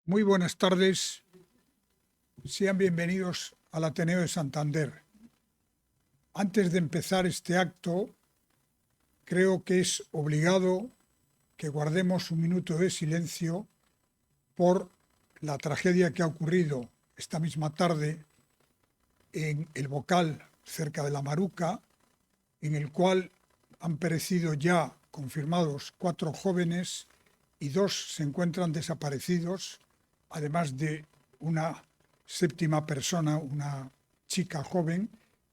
Muy buenas tardes, sean bienvenidos al Ateneo de Santander. Antes de empezar este acto, creo que es obligado que guardemos un minuto de silencio por la tragedia que ha ocurrido esta misma tarde en El Bocal, cerca de La Maruca, en el cual han perecido ya confirmados 4 jóvenes y 2 se encuentran desaparecidos, además de una séptima persona, una chica joven,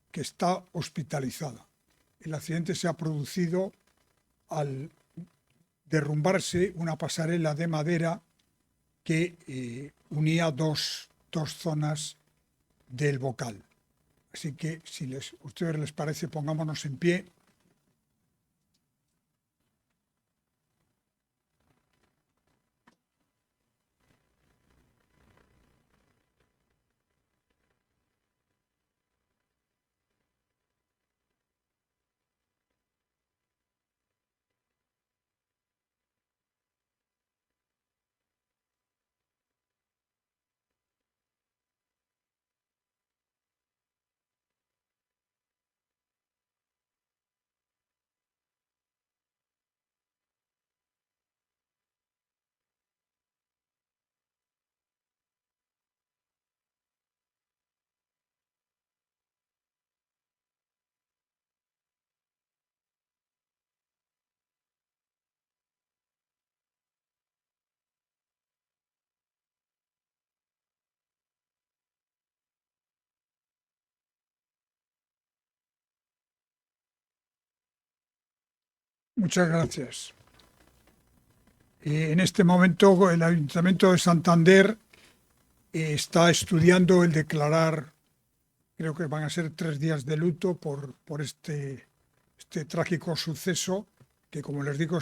que está hospitalizada. El accidente se ha producido al derrumbarse una pasarela de madera que unía dos zonas del Bocal. Así que, si a ustedes les parece, pongámonos en pie. Muchas gracias. En este momento el Ayuntamiento de Santander está estudiando el declarar, creo que van a ser 3 días de luto por este trágico suceso que, como les digo,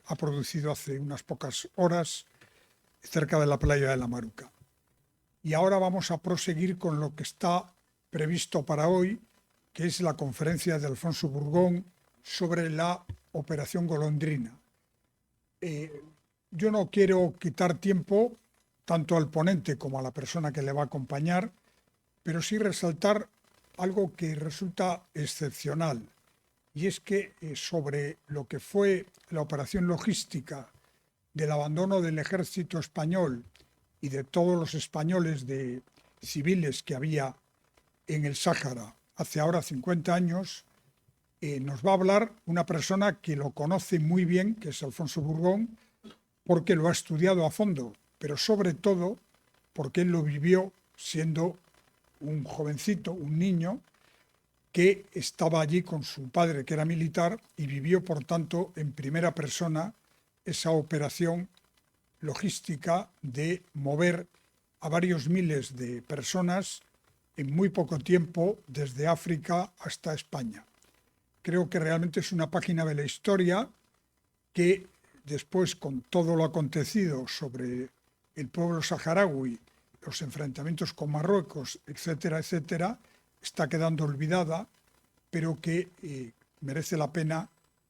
ha producido hace unas pocas horas cerca de la playa de La Maruca. Y ahora vamos a proseguir con lo que está previsto para hoy, que es la conferencia de Alfonso Burgón sobre la Operación Golondrina. Yo no quiero quitar tiempo tanto al ponente como a la persona que le va a acompañar, pero sí resaltar algo que resulta excepcional, y es que sobre lo que fue la operación logística del abandono del ejército español y de todos los españoles civiles que había en el Sáhara hace ahora 50 años, nos va a hablar una persona que lo conoce muy bien, que es Alfonso Burgón, porque lo ha estudiado a fondo, pero sobre todo porque él lo vivió siendo un jovencito, un niño, que estaba allí con su padre, que era militar, y vivió, por tanto, en primera persona esa operación logística de mover a varios miles de personas en muy poco tiempo desde África hasta España. Creo que realmente es una página de la historia que después, con todo lo acontecido sobre el pueblo saharaui, los enfrentamientos con Marruecos, etcétera, etcétera, está quedando olvidada, pero que merece la pena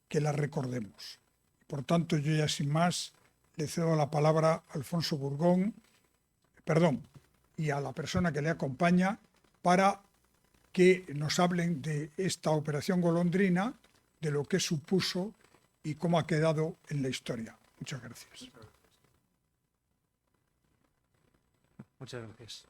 que la recordemos. Por tanto, yo ya sin más le cedo la palabra a Alfonso Burgón, y a la persona que le acompaña para que nos hablen de esta operación Golondrina, de lo que supuso y cómo ha quedado en la historia. Muchas gracias. Muchas gracias.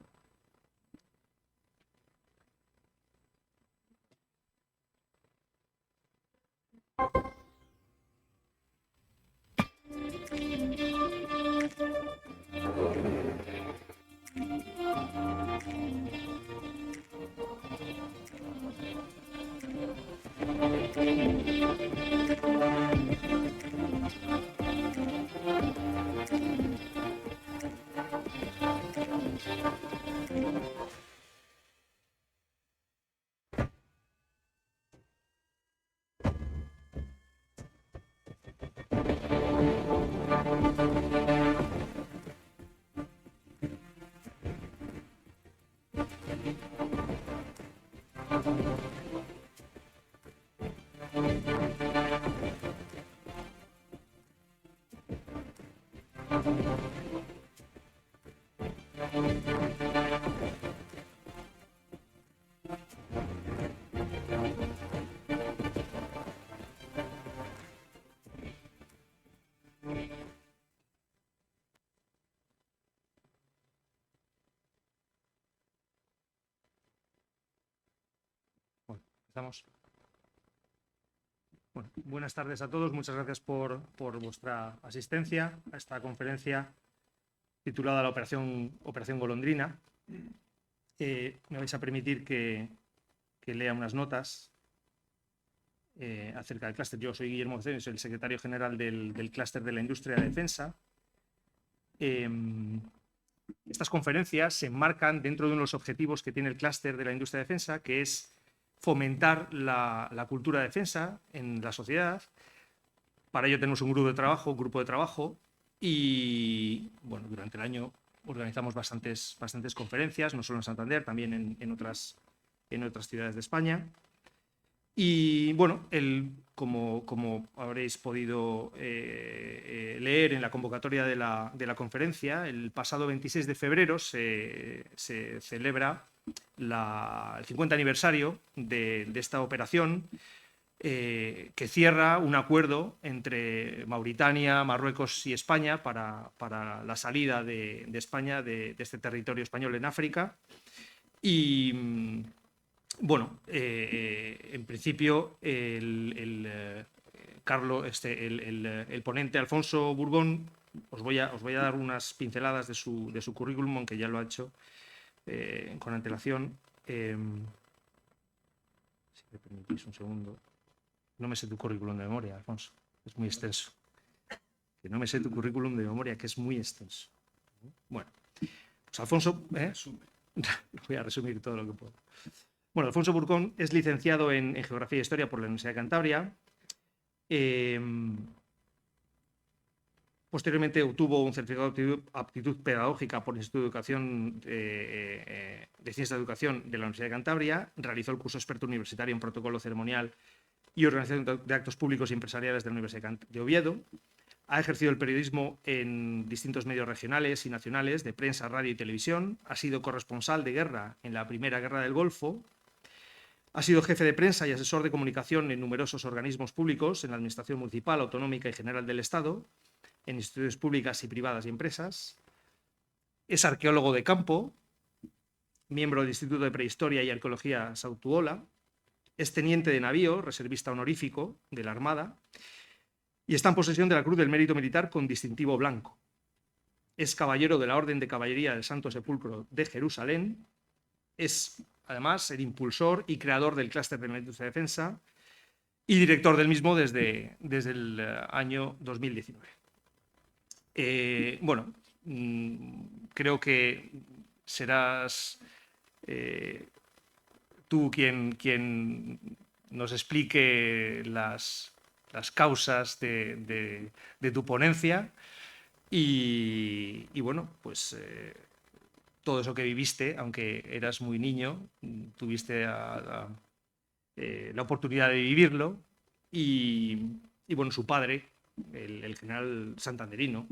Empezamos. Bueno, buenas tardes a todos. Muchas gracias por vuestra asistencia a esta conferencia titulada la Operación Golondrina. Me vais a permitir que lea unas notas acerca del clúster. Yo soy Guillermo Cenes, soy el secretario general del clúster de la industria de defensa. Estas conferencias se enmarcan dentro de unos objetivos que tiene el clúster de la industria de defensa, que es fomentar la cultura de defensa en la sociedad. Para ello tenemos un grupo de trabajo y bueno, durante el año organizamos bastantes conferencias, no solo en Santander, también en otras ciudades de España. Y bueno, como habréis podido leer en la convocatoria de la conferencia, el pasado 26 de febrero se celebra el 50 aniversario de esta operación, que cierra un acuerdo entre Mauritania, Marruecos y España para la salida de España de este territorio español en África. Y bueno, en principio el ponente Alfonso Bourgón os voy a dar unas pinceladas de su currículum, aunque ya lo ha hecho con antelación. Si me permitís un segundo. No me sé tu currículum de memoria, Alfonso. Es muy extenso. Que no me sé tu currículum de memoria, que es muy extenso. Bueno, pues Alfonso... voy a resumir todo lo que puedo. Bueno, Alfonso Bourgón es licenciado en Geografía e Historia por la Universidad de Cantabria. Posteriormente obtuvo un certificado de aptitud pedagógica por el Instituto de Educación de Ciencias de Educación de la Universidad de Cantabria. Realizó el curso experto universitario en protocolo ceremonial y organización de actos públicos y empresariales de la Universidad de Oviedo. Ha ejercido el periodismo en distintos medios regionales y nacionales de prensa, radio y televisión. Ha sido corresponsal de guerra en la Primera Guerra del Golfo. Ha sido jefe de prensa y asesor de comunicación en numerosos organismos públicos, en la Administración Municipal, Autonómica y General del Estado, en instituciones públicas y privadas y empresas. Es arqueólogo de campo, miembro del Instituto de Prehistoria y Arqueología Sautuola. Es teniente de navío, reservista honorífico de la Armada, y está en posesión de la Cruz del Mérito Militar con distintivo blanco. Es caballero de la Orden de Caballería del Santo Sepulcro de Jerusalén. Es, además, el impulsor y creador del clúster de la industria de defensa y director del mismo desde el año 2019. Bueno, creo que serás tú quien nos explique las causas de tu ponencia y bueno, pues todo eso que viviste, aunque eras muy niño, tuviste la oportunidad de vivirlo y bueno, su padre, el general santanderino,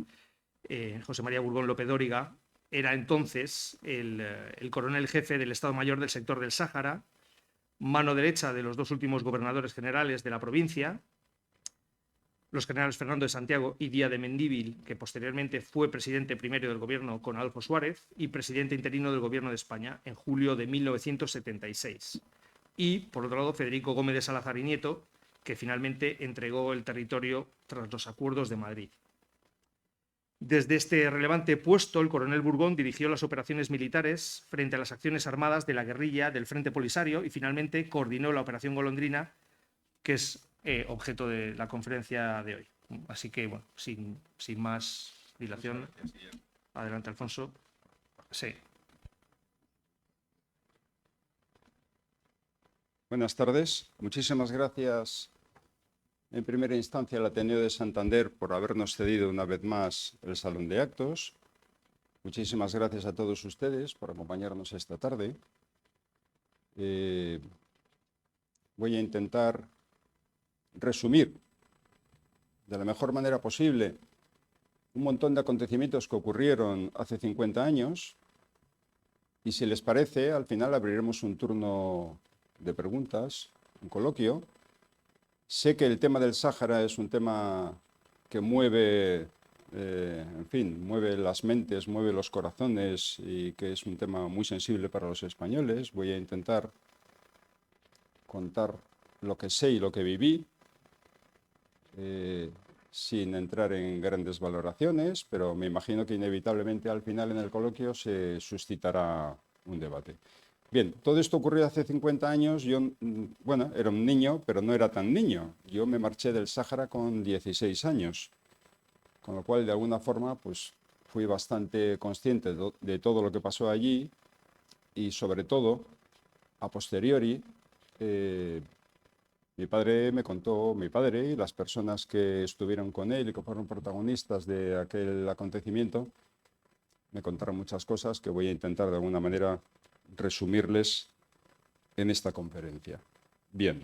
José María Bourgón López Dóriga, era entonces el coronel jefe del Estado Mayor del sector del Sáhara, mano derecha de los dos últimos gobernadores generales de la provincia, los generales Fernando de Santiago y Díaz de Mendívil, que posteriormente fue presidente primero del gobierno con Adolfo Suárez y presidente interino del gobierno de España en julio de 1976. Y, por otro lado, Federico Gómez de Salazar y Nieto, que finalmente entregó el territorio tras los acuerdos de Madrid. Desde este relevante puesto, el coronel Bourgón dirigió las operaciones militares frente a las acciones armadas de la guerrilla del Frente Polisario y finalmente coordinó la Operación Golondrina, que es objeto de la conferencia de hoy. Así que, bueno, sin más dilación, adelante, Alfonso. Sí. Buenas tardes. Muchísimas gracias en primera instancia al Ateneo de Santander por habernos cedido una vez más el Salón de Actos. Muchísimas gracias a todos ustedes por acompañarnos esta tarde. Voy a intentar resumir de la mejor manera posible un montón de acontecimientos que ocurrieron hace 50 años y, si les parece, al final abriremos un turno de preguntas, un coloquio. Sé que el tema del Sáhara es un tema que mueve, en fin, mueve las mentes, mueve los corazones y que es un tema muy sensible para los españoles. Voy a intentar, contar lo que sé y lo que viví, sin entrar en grandes valoraciones, pero me imagino que inevitablemente al final en el coloquio se suscitará un debate. Bien, todo esto ocurrió hace 50 años. Yo, bueno, era un niño, pero no era tan niño. Yo me marché del Sáhara con 16 años, con lo cual, de alguna forma, pues fui bastante consciente de todo lo que pasó allí y, sobre todo, a posteriori, mi padre me contó, mi padre y las personas que estuvieron con él y que fueron protagonistas de aquel acontecimiento, me contaron muchas cosas que voy a intentar de alguna manera resumirles en esta conferencia. Bien.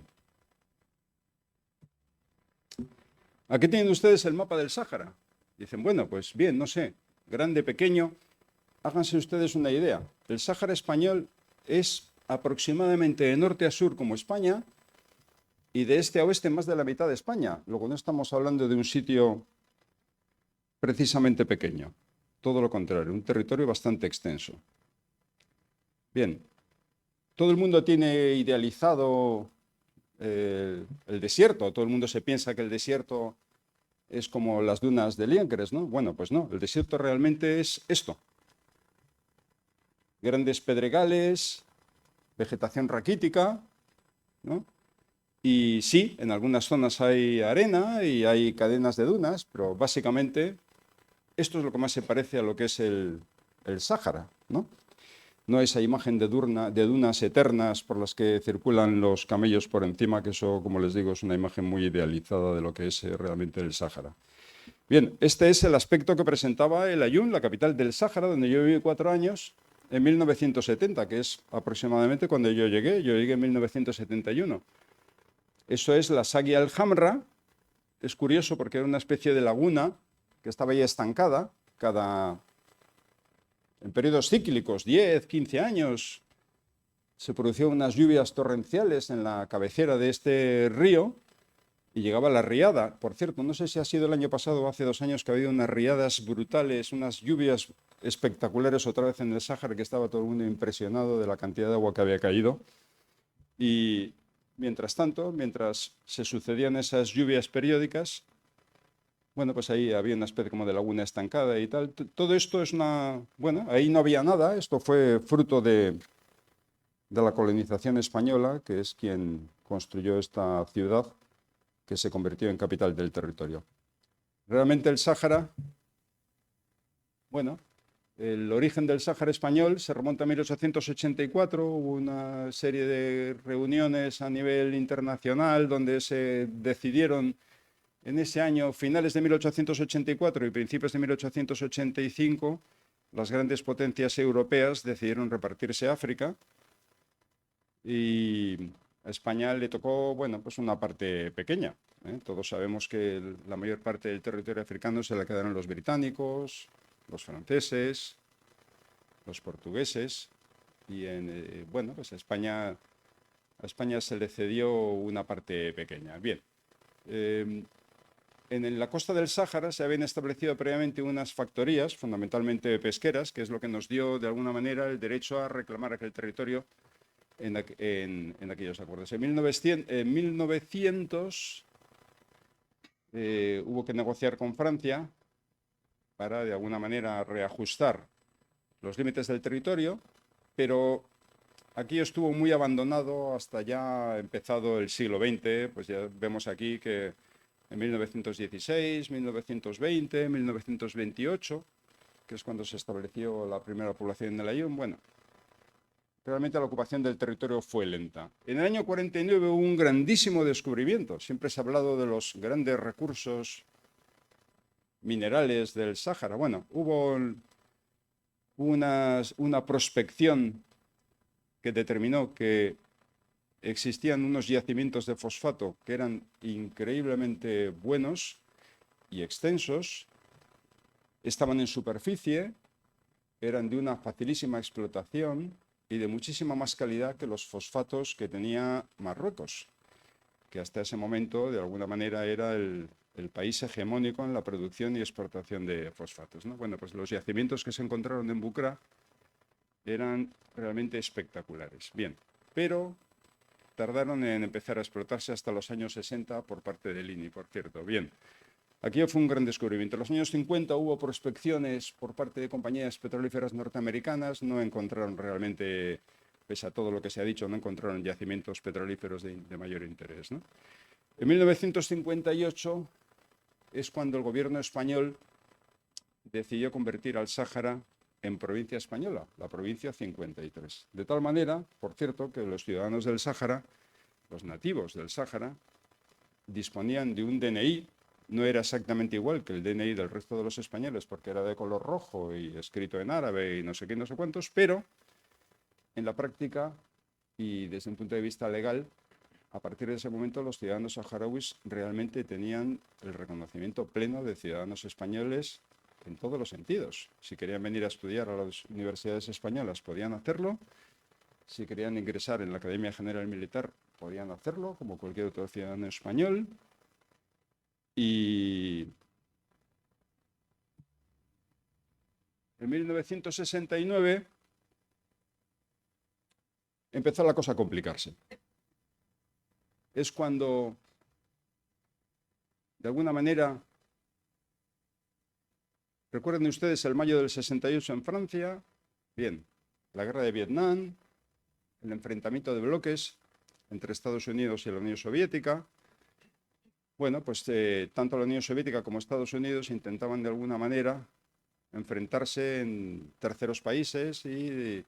Aquí tienen ustedes el mapa del Sáhara. Dicen, bueno, pues bien, no sé, grande, pequeño. Háganse ustedes una idea. El Sáhara español es aproximadamente de norte a sur como España y de este a oeste más de la mitad de España. Luego no estamos hablando de un sitio precisamente pequeño. Todo lo contrario, un territorio bastante extenso. Bien, todo el mundo tiene idealizado el desierto. Todo el mundo se piensa que el desierto es como las dunas de Liancres, ¿no? Bueno, pues no, el desierto realmente es esto. Grandes pedregales, vegetación raquítica, ¿no? Y sí, en algunas zonas hay arena y hay cadenas de dunas, pero básicamente esto es lo que más se parece a lo que es el Sáhara, ¿no? No esa imagen de dunas eternas por las que circulan los camellos por encima, que eso, como les digo, es una imagen muy idealizada de lo que es realmente el Sáhara. Bien, este es el aspecto que presentaba El Aaiún, la capital del Sáhara, donde yo viví 4 años, en 1970, que es aproximadamente cuando yo llegué. Yo llegué en 1971. Eso es la Sagi al-Hamra. Es curioso porque era una especie de laguna que estaba ahí estancada. En periodos cíclicos, 10, 15 años, se producían unas lluvias torrenciales en la cabecera de este río y llegaba la riada. Por cierto, no sé si ha sido el año pasado o hace 2 años que ha habido unas riadas brutales, unas lluvias espectaculares otra vez en el Sáhara, que estaba todo el mundo impresionado de la cantidad de agua que había caído. Y mientras tanto, mientras se sucedían esas lluvias periódicas, bueno, pues ahí había una especie como de laguna estancada y tal. Todo esto es una... Bueno, ahí no había nada. Esto fue fruto de la colonización española, que es quien construyó esta ciudad, que se convirtió en capital del territorio. Realmente el Sáhara, bueno, el origen del Sáhara español se remonta a 1884, hubo una serie de reuniones a nivel internacional donde se decidieron en ese año, finales de 1884 y principios de 1885, las grandes potencias europeas decidieron repartirse África y a España le tocó, bueno, pues una parte pequeña. Todos sabemos que la mayor parte del territorio africano se la quedaron los británicos, los franceses, los portugueses y bueno, pues a España se le cedió una parte pequeña. Bien, en la costa del Sáhara se habían establecido previamente unas factorías, fundamentalmente pesqueras, que es lo que nos dio de alguna manera el derecho a reclamar aquel territorio en aquellos acuerdos. En 1900 hubo que negociar con Francia para de alguna manera reajustar los límites del territorio, pero aquí estuvo muy abandonado hasta ya empezado el siglo XX. Pues ya vemos aquí que en 1916, 1920, 1928, que es cuando se estableció la primera población en el Aaiún, bueno, realmente la ocupación del territorio fue lenta. En el año 49 hubo un grandísimo descubrimiento. Siempre se ha hablado de los grandes recursos minerales del Sáhara. Bueno, hubo una prospección que determinó que existían unos yacimientos de fosfato que eran increíblemente buenos y extensos, estaban en superficie, eran de una facilísima explotación y de muchísima más calidad que los fosfatos que tenía Marruecos, que hasta ese momento de alguna manera era el país hegemónico en la producción y exportación de fosfatos, ¿no? Bueno, pues los yacimientos que se encontraron en Bucra eran realmente espectaculares. Bien, pero tardaron en empezar a explotarse hasta los años 60 por parte del INI, por cierto. Bien, aquí fue un gran descubrimiento. En los años 50 hubo prospecciones por parte de compañías petrolíferas norteamericanas, no encontraron realmente, pese a todo lo que se ha dicho, no encontraron yacimientos petrolíferos de mayor interés, ¿no? En 1958 es cuando el gobierno español decidió convertir al Sáhara en provincia española, la provincia 53. De tal manera, por cierto, que los ciudadanos del Sáhara, los nativos del Sáhara, disponían de un DNI, no era exactamente igual que el DNI del resto de los españoles, porque era de color rojo y escrito en árabe y no sé qué, no sé cuántos, pero en la práctica y desde un punto de vista legal, a partir de ese momento los ciudadanos saharauis realmente tenían el reconocimiento pleno de ciudadanos españoles en todos los sentidos. Si querían venir a estudiar a las universidades españolas, podían hacerlo. Si querían ingresar en la Academia General Militar, podían hacerlo, como cualquier otro ciudadano español. Y en 1969 empezó la cosa a complicarse. Es cuando, de alguna manera, recuerden ustedes el mayo del 68 en Francia, bien, la guerra de Vietnam, el enfrentamiento de bloques entre Estados Unidos y la Unión Soviética. Bueno, pues tanto la Unión Soviética como Estados Unidos intentaban de alguna manera enfrentarse en terceros países y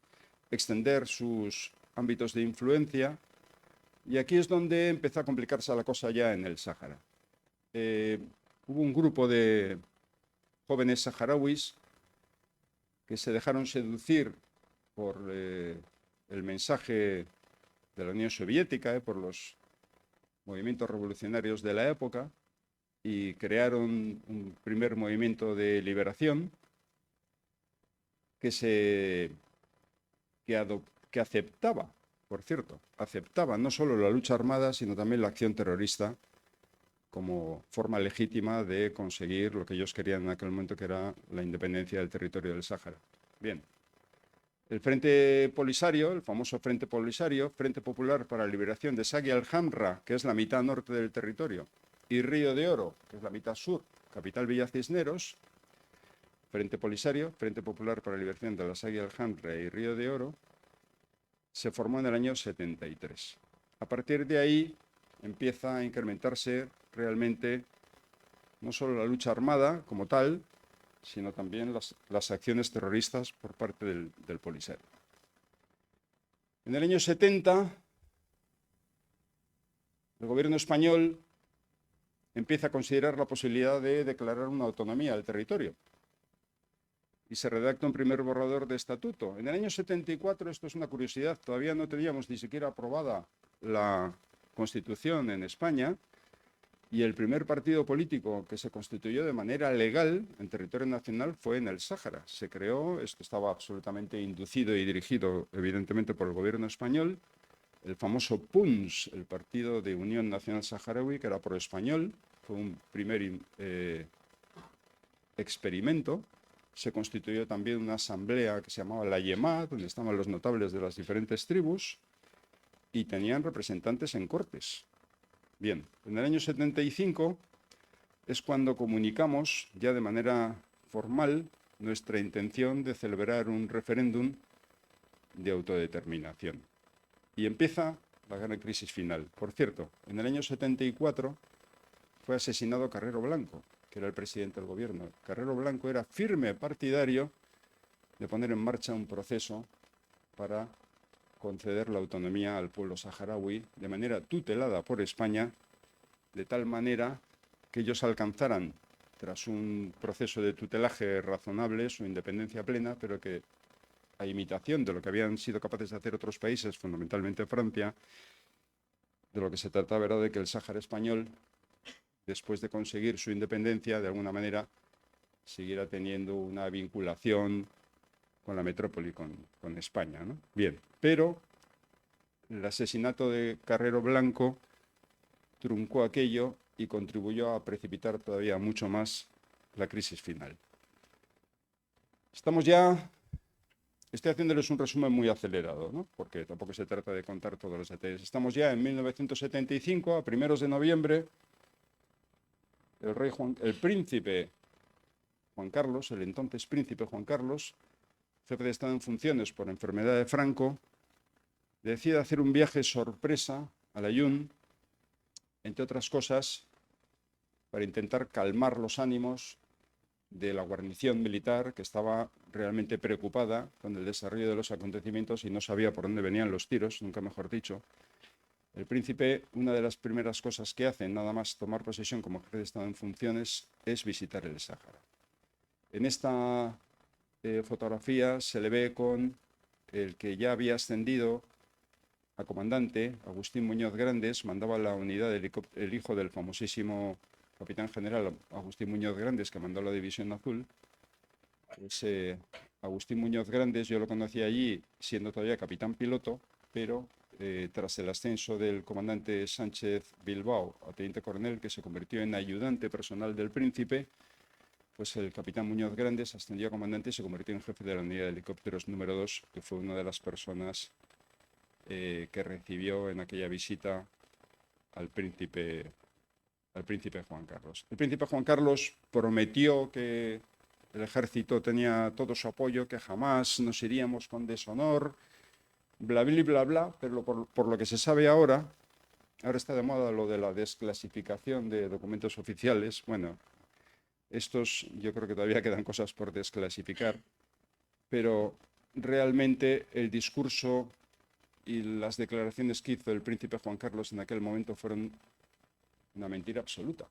extender sus ámbitos de influencia. Y aquí es donde empezó a complicarse la cosa ya en el Sáhara. Hubo un grupo de jóvenes saharauis que se dejaron seducir por el mensaje de la Unión Soviética, por los movimientos revolucionarios de la época, y crearon un primer movimiento de liberación que aceptaba, por cierto, aceptaba no solo la lucha armada, sino también la acción terrorista como forma legítima de conseguir lo que ellos querían en aquel momento, que era la independencia del territorio del Sáhara. Bien. El Frente Polisario, el famoso Frente Polisario, Frente Popular para la Liberación de Sagui al-Hamra, que es la mitad norte del territorio, y Río de Oro, que es la mitad sur, capital Villa Cisneros. Frente Polisario, Frente Popular para la Liberación de la Sagui al-Hamra y Río de Oro, se formó en el año 73. A partir de ahí empieza a incrementarse realmente no solo la lucha armada como tal, sino también las acciones terroristas por parte del Polisario. En el año 70, el gobierno español empieza a considerar la posibilidad de declarar una autonomía al territorio y se redacta un primer borrador de estatuto. En el año 74, esto es una curiosidad, todavía no teníamos ni siquiera aprobada la Constitución en España, y el primer partido político que se constituyó de manera legal en territorio nacional fue en el Sáhara. Se creó, esto estaba absolutamente inducido y dirigido evidentemente por el gobierno español, el famoso PUNS, el Partido de Unión Nacional Saharaui, que era pro-español, fue un primer experimento. Se constituyó también una asamblea que se llamaba la Yemá, donde estaban los notables de las diferentes tribus y tenían representantes en cortes. Bien, en el año 75 es cuando comunicamos ya de manera formal nuestra intención de celebrar un referéndum de autodeterminación. Y empieza la gran crisis final. Por cierto, en el año 74 fue asesinado Carrero Blanco, que era el presidente del gobierno. Carrero Blanco era firme partidario de poner en marcha un proceso para conceder la autonomía al pueblo saharaui de manera tutelada por España, de tal manera que ellos alcanzaran, tras un proceso de tutelaje razonable, su independencia plena, pero que, a imitación de lo que habían sido capaces de hacer otros países, fundamentalmente Francia, de lo que se trataba era de que el Sáhara español, después de conseguir su independencia, de alguna manera siguiera teniendo una vinculación con la metrópoli, con España, ¿no? Bien, pero el asesinato de Carrero Blanco truncó aquello y contribuyó a precipitar todavía mucho más la crisis final. Estamos ya Estoy haciéndoles un resumen muy acelerado, ¿no? Porque tampoco se trata de contar todos los detalles. Estamos ya en 1975, a 1 de noviembre, el príncipe Juan Carlos, el entonces príncipe Juan Carlos, jefe de Estado en funciones por enfermedad de Franco, decide hacer un viaje sorpresa a Layún, entre otras cosas, para intentar calmar los ánimos de la guarnición militar, que estaba realmente preocupada con el desarrollo de los acontecimientos y no sabía por dónde venían los tiros, nunca mejor dicho. El príncipe, una de las primeras cosas que hace, nada más tomar posesión como jefe de Estado en funciones, es visitar el Sáhara. En esta fotografía se le ve con el que ya había ascendido a comandante, Agustín Muñoz Grandes, mandaba la unidad el hijo del famosísimo capitán general Agustín Muñoz Grandes, que mandó la División Azul. Agustín Muñoz Grandes yo lo conocí allí siendo todavía capitán piloto, pero tras el ascenso del comandante Sánchez Bilbao a teniente coronel, que se convirtió en ayudante personal del príncipe, pues el capitán Muñoz Grandes ascendió a comandante y se convirtió en jefe de la unidad de helicópteros número 2, que fue una de las personas que recibió en aquella visita al príncipe Juan Carlos. El príncipe Juan Carlos prometió que el ejército tenía todo su apoyo, que jamás nos iríamos con deshonor, bla, bla, bla, bla, pero por lo que se sabe ahora está de moda lo de la desclasificación de documentos oficiales. Bueno, estos yo creo que todavía quedan cosas por desclasificar, pero realmente el discurso y las declaraciones que hizo el príncipe Juan Carlos en aquel momento fueron una mentira absoluta,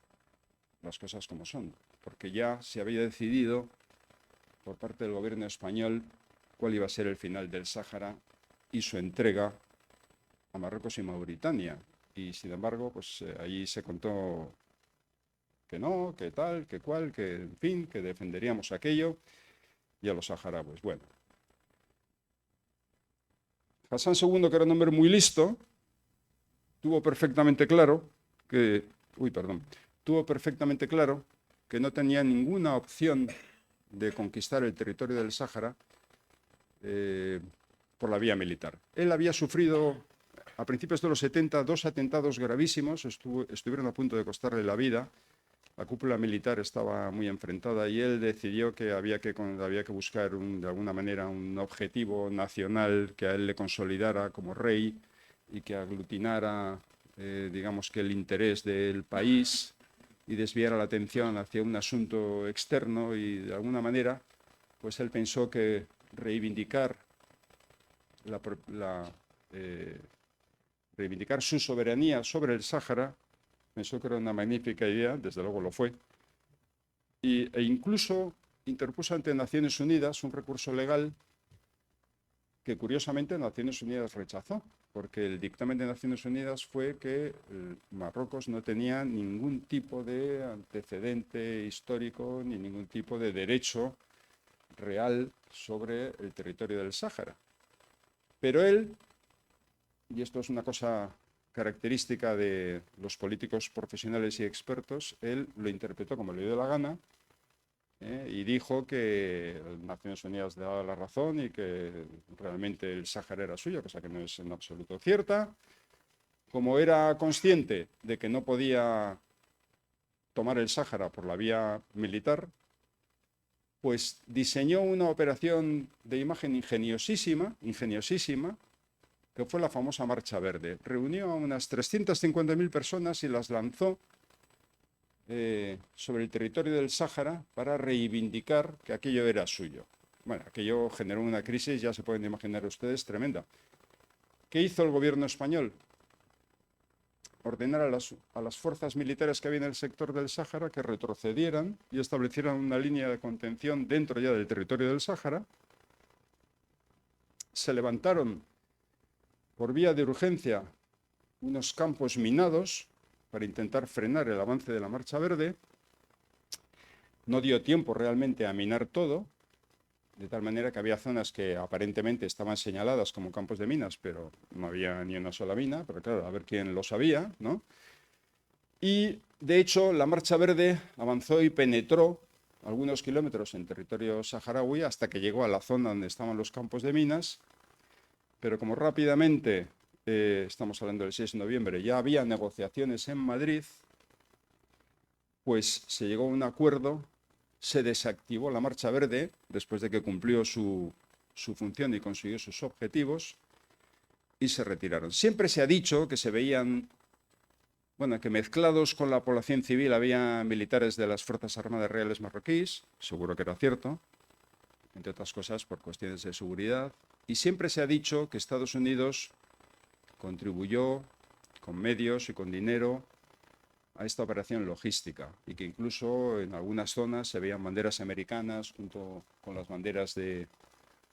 las cosas como son, porque ya se había decidido por parte del gobierno español cuál iba a ser el final del Sáhara y su entrega a Marruecos y Mauritania. Y sin embargo, pues allí se contó que no, que tal, que cual, que en fin, que defenderíamos aquello y a los saharauis. Bueno, Hassan II, que era un hombre muy listo, tuvo perfectamente claro que no tenía ninguna opción de conquistar el territorio del Sáhara por la vía militar. Él había sufrido a principios de los 70 dos atentados gravísimos, estuvieron a punto de costarle la vida. La cúpula militar estaba muy enfrentada y él decidió que había que buscar de alguna manera un objetivo nacional que a él le consolidara como rey y que aglutinara, digamos, que el interés del país y desviara la atención hacia un asunto externo, y de alguna manera pues él pensó que reivindicar su soberanía sobre el Sáhara, pensó que era una magnífica idea, desde luego lo fue, e incluso interpuso ante Naciones Unidas un recurso legal que curiosamente Naciones Unidas rechazó, porque el dictamen de Naciones Unidas fue que Marruecos no tenía ningún tipo de antecedente histórico ni ningún tipo de derecho real sobre el territorio del Sáhara. Pero él, y esto es una cosa característica de los políticos profesionales y expertos, él lo interpretó como le dio la gana, y dijo que Naciones Unidas le daba la razón y que realmente el Sáhara era suyo, cosa que no es en absoluto cierta. Como era consciente de que no podía tomar el Sáhara por la vía militar, pues diseñó una operación de imagen ingeniosísima, que fue la famosa Marcha Verde. Reunió a unas 350.000 personas y las lanzó sobre el territorio del Sáhara para reivindicar que aquello era suyo. Bueno, aquello generó una crisis, ya se pueden imaginar ustedes, tremenda. ¿Qué hizo el gobierno español? Ordenar a las fuerzas militares que había en el sector del Sáhara que retrocedieran y establecieran una línea de contención dentro ya del territorio del Sáhara. Se levantaron por vía de urgencia unos campos minados para intentar frenar el avance de la Marcha Verde. No dio tiempo realmente a minar todo, de tal manera que había zonas que aparentemente estaban señaladas como campos de minas, pero no había ni una sola mina, pero claro, a ver quién lo sabía, ¿no? Y, de hecho, la Marcha Verde avanzó y penetró algunos kilómetros en territorio saharaui hasta que llegó a la zona donde estaban los campos de minas, pero como rápidamente, estamos hablando del 6 de noviembre, ya había negociaciones en Madrid, pues se llegó a un acuerdo, se desactivó la Marcha Verde después de que cumplió su función y consiguió sus objetivos y se retiraron. Siempre se ha dicho que se veían, bueno, que mezclados con la población civil había militares de las Fuerzas Armadas Reales marroquíes, seguro que era cierto, entre otras cosas por cuestiones de seguridad, y siempre se ha dicho que Estados Unidos contribuyó con medios y con dinero a esta operación logística y que incluso en algunas zonas se veían banderas americanas junto con las banderas de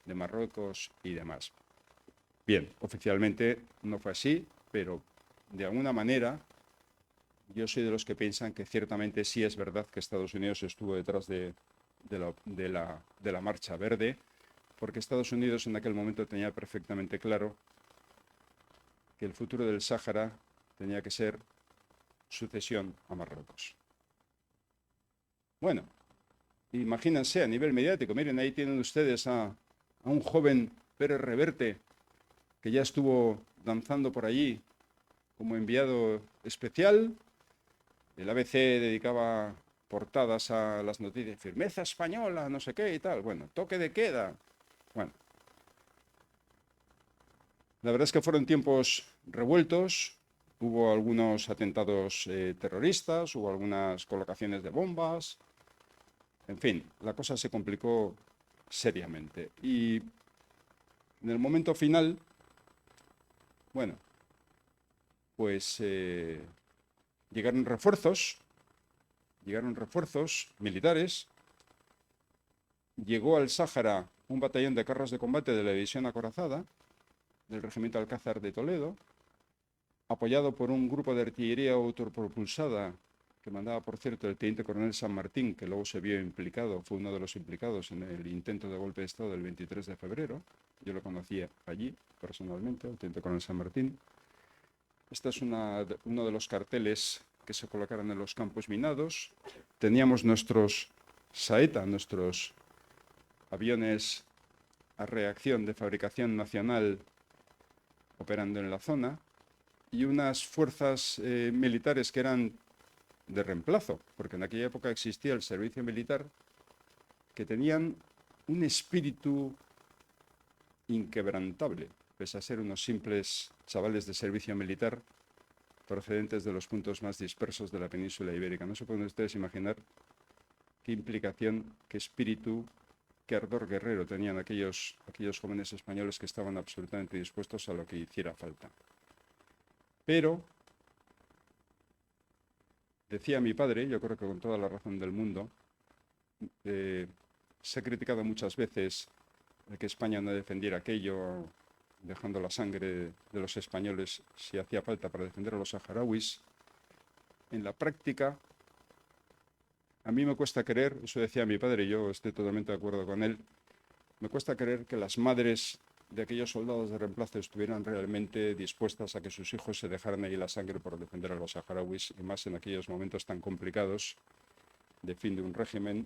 Marruecos y demás. Bien, oficialmente no fue así, pero de alguna manera yo soy de los que piensan que ciertamente sí es verdad que Estados Unidos estuvo detrás de la Marcha Verde, porque Estados Unidos en aquel momento tenía perfectamente claro que el futuro del Sáhara tenía que ser sucesión a Marruecos. Bueno, imagínense a nivel mediático, miren, ahí tienen ustedes a un joven Pérez Reverte que ya estuvo danzando por allí como enviado especial. El ABC dedicaba portadas a las noticias, firmeza española, no sé qué y tal. Bueno, toque de queda. Bueno, la verdad es que fueron tiempos revueltos. Hubo algunos atentados terroristas, hubo algunas colocaciones de bombas. En fin, la cosa se complicó seriamente. Y en el momento final, bueno, pues llegaron refuerzos militares. Llegó al Sáhara un batallón de carros de combate de la división acorazada del regimiento Alcázar de Toledo, apoyado por un grupo de artillería autopropulsada que mandaba, por cierto, el teniente coronel San Martín, que luego se vio implicado, fue uno de los implicados en el intento de golpe de Estado del 23 de febrero. Yo lo conocía allí, personalmente, el teniente coronel San Martín. Este es uno de los carteles que se colocaron en los campos minados. Teníamos nuestros Saeta, nuestros aviones a reacción de fabricación nacional operando en la zona, y unas fuerzas militares que eran de reemplazo, porque en aquella época existía el servicio militar, que tenían un espíritu inquebrantable, pese a ser unos simples chavales de servicio militar procedentes de los puntos más dispersos de la península ibérica. No se pueden ustedes imaginar qué implicación, qué espíritu, qué ardor guerrero tenían aquellos jóvenes españoles que estaban absolutamente dispuestos a lo que hiciera falta. Pero, decía mi padre, yo creo que con toda la razón del mundo, se ha criticado muchas veces de que España no defendiera aquello, dejando la sangre de los españoles si hacía falta para defender a los saharauis. En la práctica, a mí me cuesta creer, eso decía mi padre y yo estoy totalmente de acuerdo con él, me cuesta creer que las madres de aquellos soldados de reemplazo estuvieran realmente dispuestas a que sus hijos se dejaran ahí la sangre por defender a los saharauis, y más en aquellos momentos tan complicados de fin de un régimen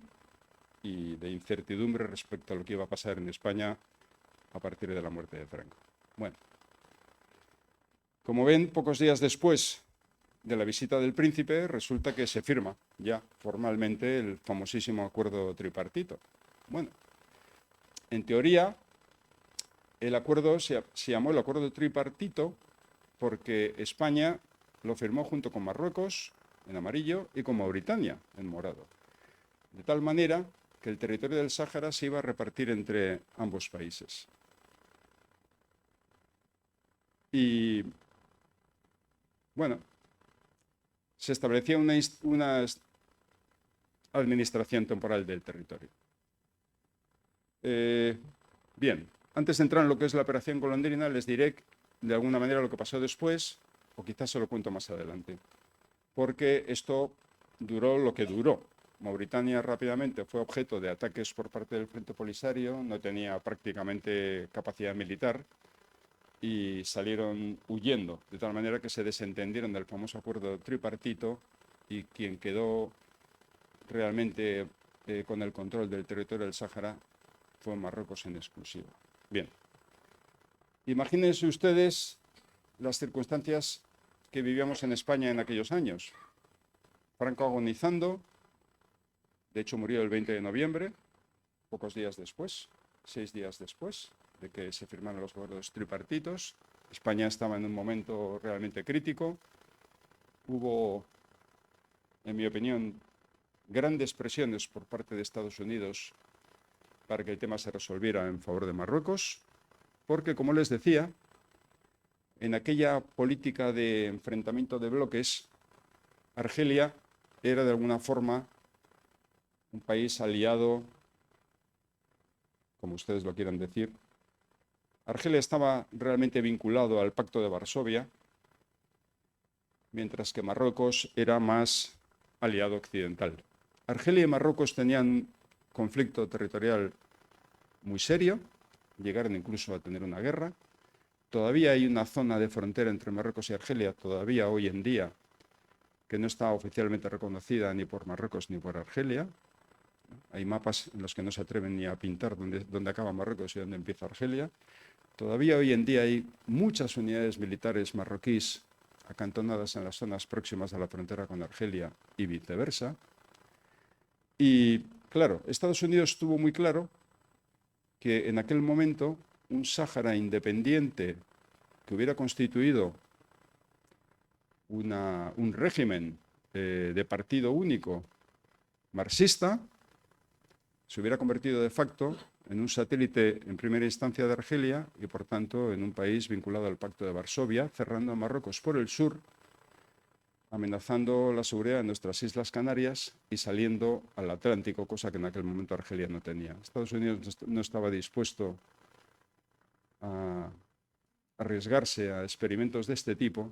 y de incertidumbre respecto a lo que iba a pasar en España a partir de la muerte de Franco. Bueno, como ven, pocos días después de la visita del príncipe, resulta que se firma ya formalmente el famosísimo acuerdo tripartito. Bueno, en teoría, el acuerdo se llamó el acuerdo tripartito porque España lo firmó junto con Marruecos, en amarillo, y con Mauritania, en morado. De tal manera que el territorio del Sáhara se iba a repartir entre ambos países. Y, bueno, se establecía una administración temporal del territorio. Bien, antes de entrar en lo que es la operación golondrina, les diré de alguna manera lo que pasó después, o quizás se lo cuento más adelante, porque esto duró lo que duró. Mauritania rápidamente fue objeto de ataques por parte del Frente Polisario, no tenía prácticamente capacidad militar y salieron huyendo, de tal manera que se desentendieron del famoso acuerdo tripartito, y quien quedó realmente con el control del territorio del Sáhara fue Marruecos en exclusiva. Bien, imagínense ustedes las circunstancias que vivíamos en España en aquellos años. Franco agonizando, de hecho murió el 20 de noviembre, pocos días después, 6 días después de que se firmaron los acuerdos tripartitos. España estaba en un momento realmente crítico. Hubo, en mi opinión, grandes presiones por parte de Estados Unidos para que el tema se resolviera en favor de Marruecos, porque, como les decía, en aquella política de enfrentamiento de bloques, Argelia era de alguna forma un país aliado, como ustedes lo quieran decir. Argelia estaba realmente vinculado al Pacto de Varsovia, mientras que Marruecos era más aliado occidental. Argelia y Marruecos tenían un conflicto territorial muy serio, llegaron incluso a tener una guerra. Todavía hay una zona de frontera entre Marruecos y Argelia, todavía hoy en día, que no está oficialmente reconocida ni por Marruecos ni por Argelia. Hay mapas en los que no se atreven ni a pintar dónde acaba Marruecos y dónde empieza Argelia. Todavía hoy en día hay muchas unidades militares marroquíes acantonadas en las zonas próximas a la frontera con Argelia y viceversa. Y claro, Estados Unidos tuvo muy claro que en aquel momento un Sáhara independiente que hubiera constituido un régimen de partido único marxista se hubiera convertido de facto en un satélite en primera instancia de Argelia y por tanto en un país vinculado al Pacto de Varsovia, cerrando a Marruecos por el sur, amenazando la seguridad de nuestras Islas Canarias y saliendo al Atlántico, cosa que en aquel momento Argelia no tenía. Estados Unidos no estaba dispuesto a arriesgarse a experimentos de este tipo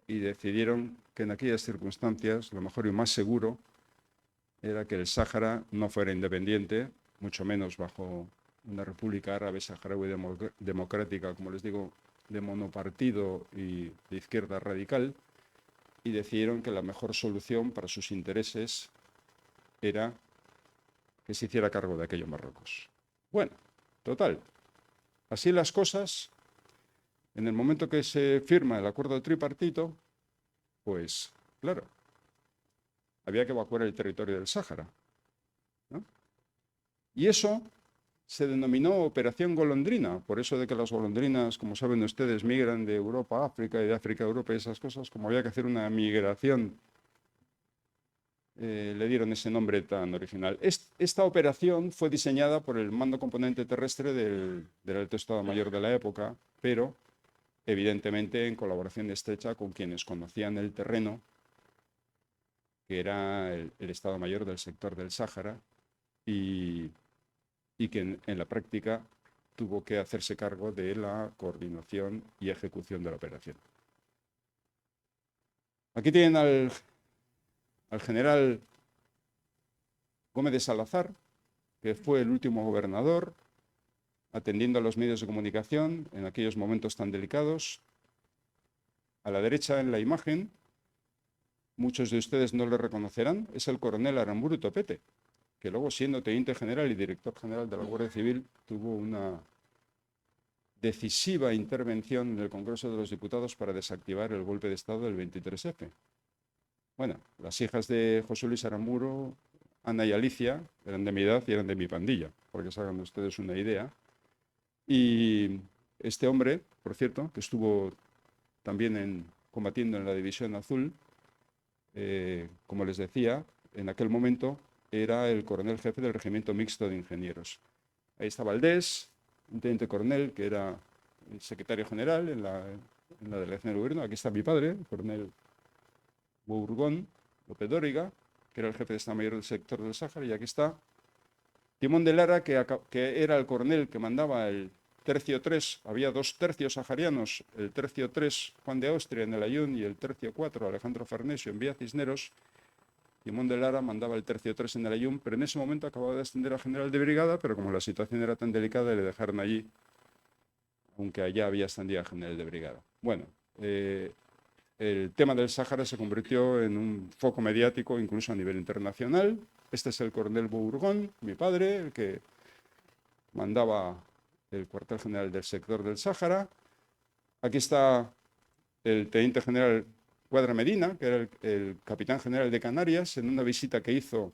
y decidieron que en aquellas circunstancias lo mejor y más seguro era que el Sáhara no fuera independiente, mucho menos bajo una república árabe saharaui democrática, como les digo, de monopartido y de izquierda radical, y decidieron que la mejor solución para sus intereses era que se hiciera cargo de aquello Marruecos. Bueno, total, así las cosas, en el momento que se firma el acuerdo tripartito, pues claro, había que evacuar el territorio del Sáhara, ¿no? Y eso se denominó Operación Golondrina, por eso de que las golondrinas, como saben ustedes, migran de Europa a África y de África a Europa y esas cosas, como había que hacer una migración, le dieron ese nombre tan original. Esta operación fue diseñada por el Mando Componente Terrestre del Alto Estado Mayor de la época, pero evidentemente en colaboración estrecha con quienes conocían el terreno, que era el Estado Mayor del sector del Sáhara, y que en la práctica tuvo que hacerse cargo de la coordinación y ejecución de la operación. Aquí tienen al general Gómez de Salazar, que fue el último gobernador, atendiendo a los medios de comunicación en aquellos momentos tan delicados. A la derecha en la imagen, muchos de ustedes no le reconocerán, es el coronel Aramburu Topete, que luego, siendo teniente general y director general de la Guardia Civil, tuvo una decisiva intervención en el Congreso de los Diputados para desactivar el golpe de Estado del 23F. Bueno, las hijas de José Luis Aramburu, Ana y Alicia, eran de mi edad y eran de mi pandilla, porque se hagan ustedes una idea. Y este hombre, por cierto, que estuvo también combatiendo en la División Azul, como les decía, en aquel momento era el coronel jefe del Regimiento Mixto de Ingenieros. Ahí está Valdés, un teniente coronel que era el secretario general en la delegación del gobierno. Aquí está mi padre, el coronel Bourgón López Dóriga, que era el jefe de Estado Mayor del sector del Sáhara. Y aquí está Timón de Lara, que era el coronel que mandaba el tercio 3. Había 2 tercios saharianos, el tercio 3 Juan de Austria en el Ayun y el tercio 4 Alejandro Farnesio en Villa Cisneros. Timón de Lara mandaba el tercio 3 en el Ayun, pero en ese momento acababa de ascender a general de brigada, pero como la situación era tan delicada, le dejaron allí, aunque allá había ascendido a general de brigada. Bueno, el tema del Sáhara se convirtió en un foco mediático incluso a nivel internacional. Este es el coronel Bourgón, mi padre, el que mandaba el cuartel general del sector del Sáhara. Aquí está el teniente general Cuadra Medina, que era el capitán general de Canarias, en una visita que hizo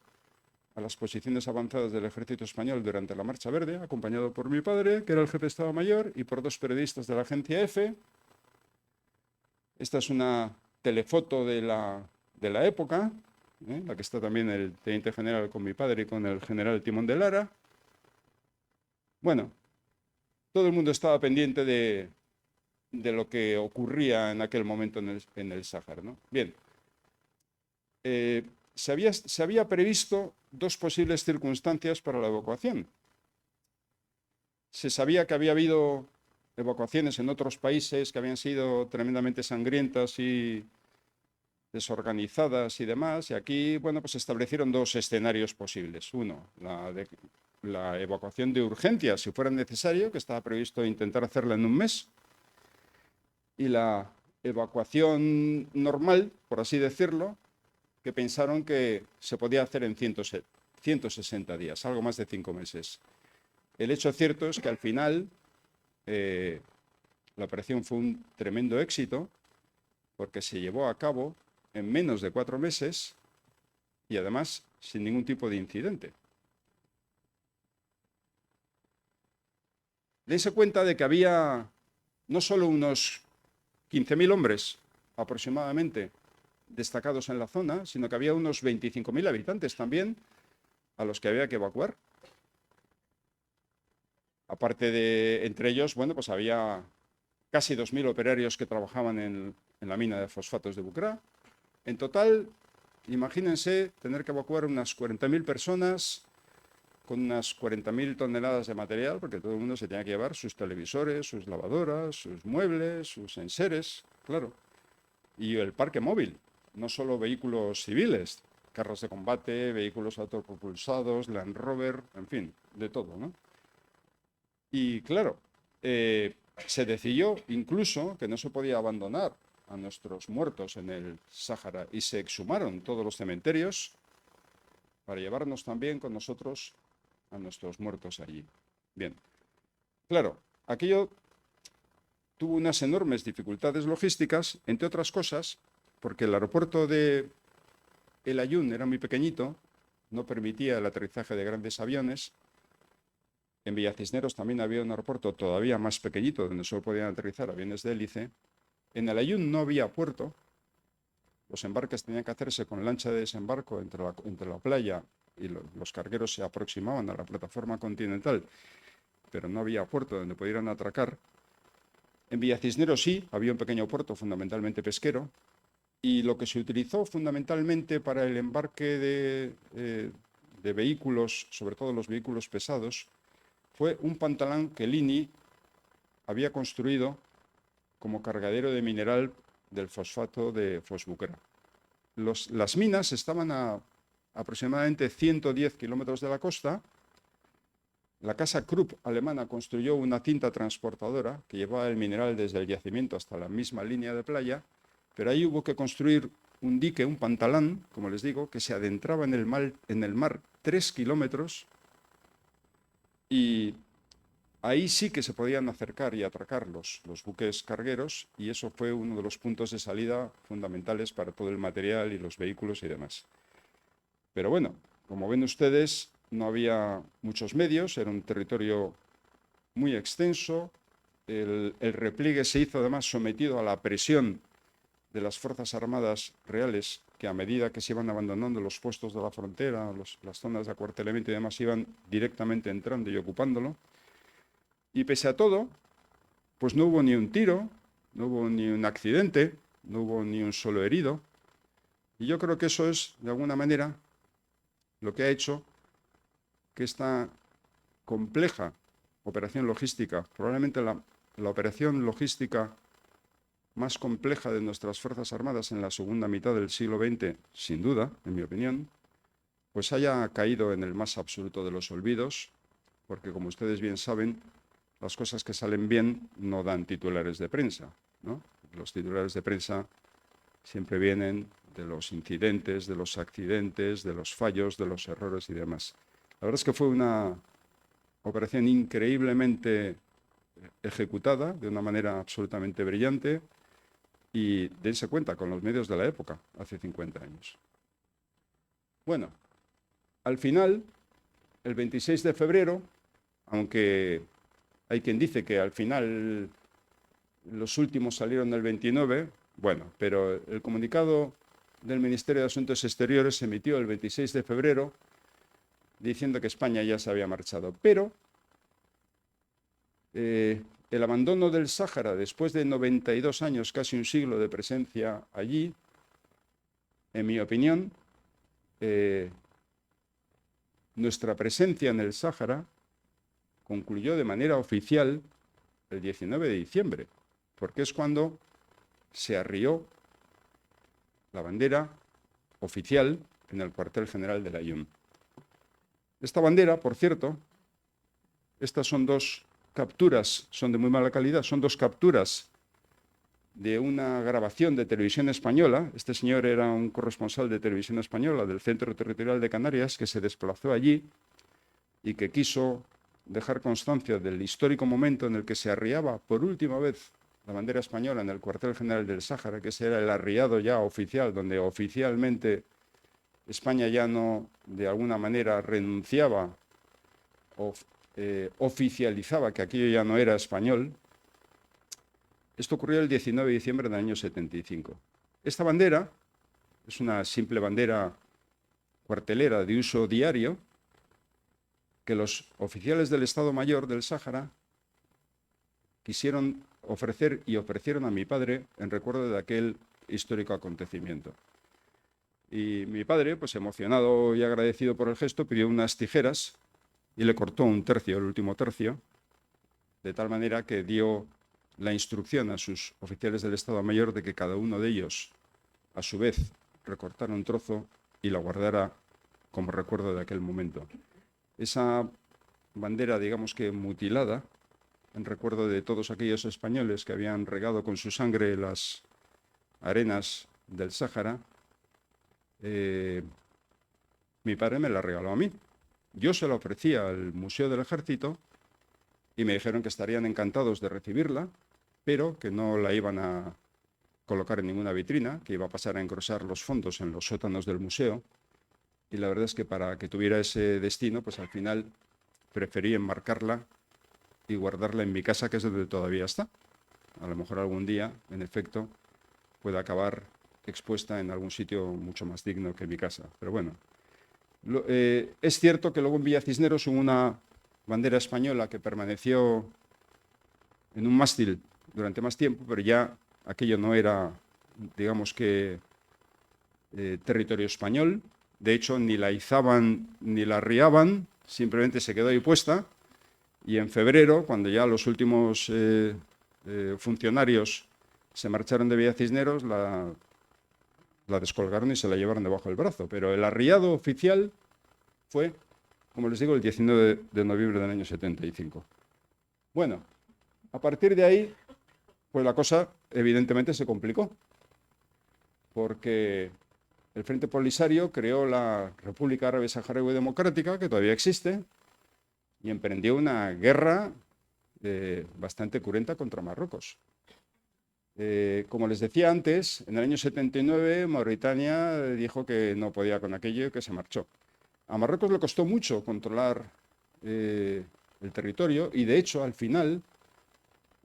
a las posiciones avanzadas del ejército español durante la Marcha Verde, acompañado por mi padre, que era el jefe de Estado Mayor, y por 2 periodistas de la agencia EFE. Esta es una telefoto de la época, la que está también el teniente general con mi padre y con el general Timón de Lara. Bueno, todo el mundo estaba pendiente de lo que ocurría en aquel momento en el Sáhara, ¿no? Bien, se había previsto 2 posibles circunstancias para la evacuación. Se sabía que había habido evacuaciones en otros países que habían sido tremendamente sangrientas y desorganizadas y demás, y aquí, bueno, pues se establecieron 2 escenarios posibles. Uno, la evacuación de urgencia, si fuera necesario, que estaba previsto intentar hacerla en un mes, y la evacuación normal, por así decirlo, que pensaron que se podía hacer en 160 días, algo más de 5 meses. El hecho cierto es que al final la operación fue un tremendo éxito porque se llevó a cabo en menos de 4 meses y además sin ningún tipo de incidente. Dense cuenta de que había no solo unos 15.000 hombres aproximadamente destacados en la zona, sino que había unos 25.000 habitantes también a los que había que evacuar. Aparte de, entre ellos, bueno, pues había casi 2.000 operarios que trabajaban en la mina de fosfatos de Bucra. En total, imagínense tener que evacuar unas 40.000 personas con unas 40.000 toneladas de material, porque todo el mundo se tenía que llevar sus televisores, sus lavadoras, sus muebles, sus enseres, claro. Y el parque móvil, no solo vehículos civiles, carros de combate, vehículos autopropulsados, Land Rover, en fin, de todo, ¿no? Y claro, se decidió incluso que no se podía abandonar a nuestros muertos en el Sáhara y se exhumaron todos los cementerios para llevarnos también con nosotros a nuestros muertos allí. Bien, claro, aquello tuvo unas enormes dificultades logísticas, entre otras cosas, porque el aeropuerto de El Aaiún era muy pequeñito, no permitía el aterrizaje de grandes aviones. En Villacisneros también había un aeropuerto todavía más pequeñito, donde solo podían aterrizar aviones de hélice. En El Aaiún no había puerto. Los embarques tenían que hacerse con lancha de desembarco entre la playa y los cargueros se aproximaban a la plataforma continental, pero no había puerto donde pudieran atracar. En Villacisneros sí, había un pequeño puerto fundamentalmente pesquero, y lo que se utilizó fundamentalmente para el embarque de vehículos, sobre todo los vehículos pesados, fue un pantalón que Lini había construido como cargadero de mineral del fosfato de Fosbucra. Las minas estaban a aproximadamente 110 kilómetros de la costa. La casa Krupp alemana construyó una cinta transportadora que llevaba el mineral desde el yacimiento hasta la misma línea de playa, pero ahí hubo que construir un dique, un pantalón, como les digo, que se adentraba en el mar 3 kilómetros, y ahí sí que se podían acercar y atracar los buques cargueros, y eso fue uno de los puntos de salida fundamentales para todo el material y los vehículos y demás. Pero bueno, como ven ustedes, no había muchos medios, era un territorio muy extenso. El repliegue se hizo además sometido a la presión de las Fuerzas Armadas reales, que a medida que se iban abandonando los puestos de la frontera, las zonas de acuartelamiento y demás, iban directamente entrando y ocupándolo. Y pese a todo, pues no hubo ni un tiro, no hubo ni un accidente, no hubo ni un solo herido. Y yo creo que eso es, de alguna manera, lo que ha hecho que esta compleja operación logística, probablemente la operación logística más compleja de nuestras Fuerzas Armadas en la segunda mitad del siglo XX, sin duda, en mi opinión, pues haya caído en el más absoluto de los olvidos, porque como ustedes bien saben, las cosas que salen bien no dan titulares de prensa, ¿no? Los titulares de prensa siempre vienen de los incidentes, de los accidentes, de los fallos, de los errores y demás. La verdad es que fue una operación increíblemente ejecutada, de una manera absolutamente brillante, y dense cuenta, con los medios de la época, hace 50 años. Bueno, al final, el 26 de febrero, aunque hay quien dice que al final los últimos salieron el 29, bueno, pero el comunicado del Ministerio de Asuntos Exteriores se emitió el 26 de febrero diciendo que España ya se había marchado. Pero el abandono del Sáhara, después de 92 años, casi un siglo de presencia allí, en mi opinión, nuestra presencia en el Sáhara concluyó de manera oficial el 19 de diciembre, porque es cuando se arrió la bandera oficial en el cuartel general de Layún. Esta bandera, por cierto, estas son dos capturas, son de muy mala calidad, son dos capturas de una grabación de Televisión Española. Este señor era un corresponsal de Televisión Española del Centro Territorial de Canarias que se desplazó allí y que quiso dejar constancia del histórico momento en el que se arriaba por última vez la bandera española en el cuartel general del Sáhara, que ese era el arriado ya oficial, donde oficialmente España ya no, de alguna manera, renunciaba o oficializaba que aquello ya no era español. Esto ocurrió el 19 de diciembre del año 75. Esta bandera es una simple bandera cuartelera de uso diario que los oficiales del Estado Mayor del Sáhara quisieron ofrecer y ofrecieron a mi padre en recuerdo de aquel histórico acontecimiento. Y mi padre, pues emocionado y agradecido por el gesto, pidió unas tijeras y le cortó un tercio, el último tercio, de tal manera que dio la instrucción a sus oficiales del Estado Mayor de que cada uno de ellos, a su vez, recortara un trozo y la guardara como recuerdo de aquel momento. Esa bandera, digamos que mutilada, en recuerdo de todos aquellos españoles que habían regado con su sangre las arenas del Sáhara, mi padre me la regaló a mí. Yo se la ofrecí al Museo del Ejército y me dijeron que estarían encantados de recibirla, pero que no la iban a colocar en ninguna vitrina, que iba a pasar a engrosar los fondos en los sótanos del museo. Y la verdad es que para que tuviera ese destino, pues al final preferí enmarcarla y guardarla en mi casa, que es donde todavía está. A lo mejor algún día, en efecto, pueda acabar expuesta en algún sitio mucho más digno que mi casa. Pero bueno, es cierto que luego en Villa Cisneros hubo una bandera española que permaneció en un mástil durante más tiempo, pero ya aquello no era, digamos que, territorio español. De hecho, ni la izaban ni la arriaban, simplemente se quedó ahí puesta. Y en febrero, cuando ya los últimos funcionarios se marcharon de Villa Cisneros, la descolgaron y se la llevaron debajo del brazo. Pero el arriado oficial fue, como les digo, el 19 de noviembre del año 75. Bueno, a partir de ahí, pues la cosa evidentemente se complicó, porque el Frente Polisario creó la República Árabe Saharaui Democrática, que todavía existe, y emprendió una guerra bastante cruenta contra Marruecos. Como les decía antes, en el año 79 Mauritania dijo que no podía con aquello y que se marchó. A Marruecos le costó mucho controlar el territorio y, de hecho, al final,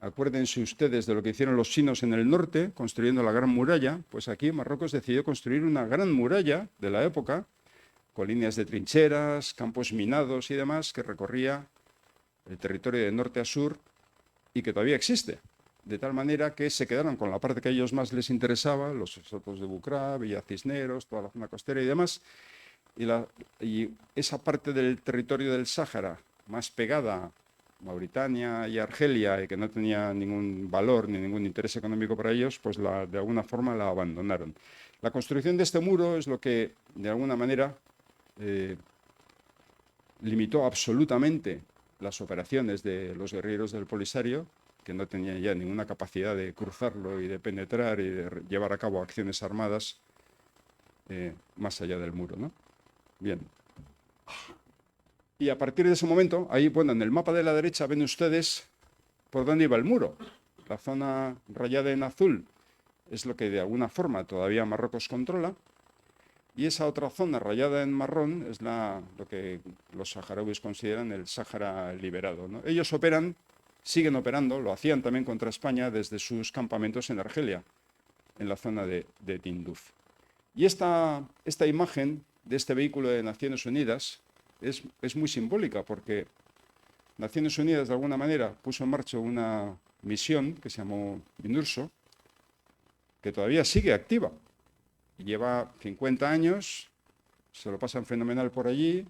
acuérdense ustedes de lo que hicieron los chinos en el norte, construyendo la Gran Muralla, pues aquí Marruecos decidió construir una gran muralla de la época, con líneas de trincheras, campos minados y demás, que recorría el territorio de norte a sur y que todavía existe. De tal manera que se quedaron con la parte que a ellos más les interesaba, los sotos de Bucra, Villa Cisneros, toda la zona costera y demás, y esa parte del territorio del Sáhara más pegada a Mauritania y Argelia y que no tenía ningún valor ni ningún interés económico para ellos, pues de alguna forma la abandonaron. La construcción de este muro es lo que, de alguna manera, limitó absolutamente las operaciones de los guerrilleros del Polisario que no tenían ya ninguna capacidad de cruzarlo y de penetrar y de llevar a cabo acciones armadas más allá del muro, ¿no? Bien. Y a partir de ese momento, ahí, bueno, en el mapa de la derecha ven ustedes por dónde iba el muro. La zona rayada en azul es lo que de alguna forma todavía Marruecos controla, y esa otra zona rayada en marrón es lo que los saharauis consideran el Sáhara liberado, ¿no? Ellos siguen operando, lo hacían también contra España desde sus campamentos en Argelia, en la zona de Tinduf. Y esta imagen de este vehículo de Naciones Unidas es muy simbólica, porque Naciones Unidas de alguna manera puso en marcha una misión que se llamó MINURSO, que todavía sigue activa. Lleva 50 años, se lo pasan fenomenal por allí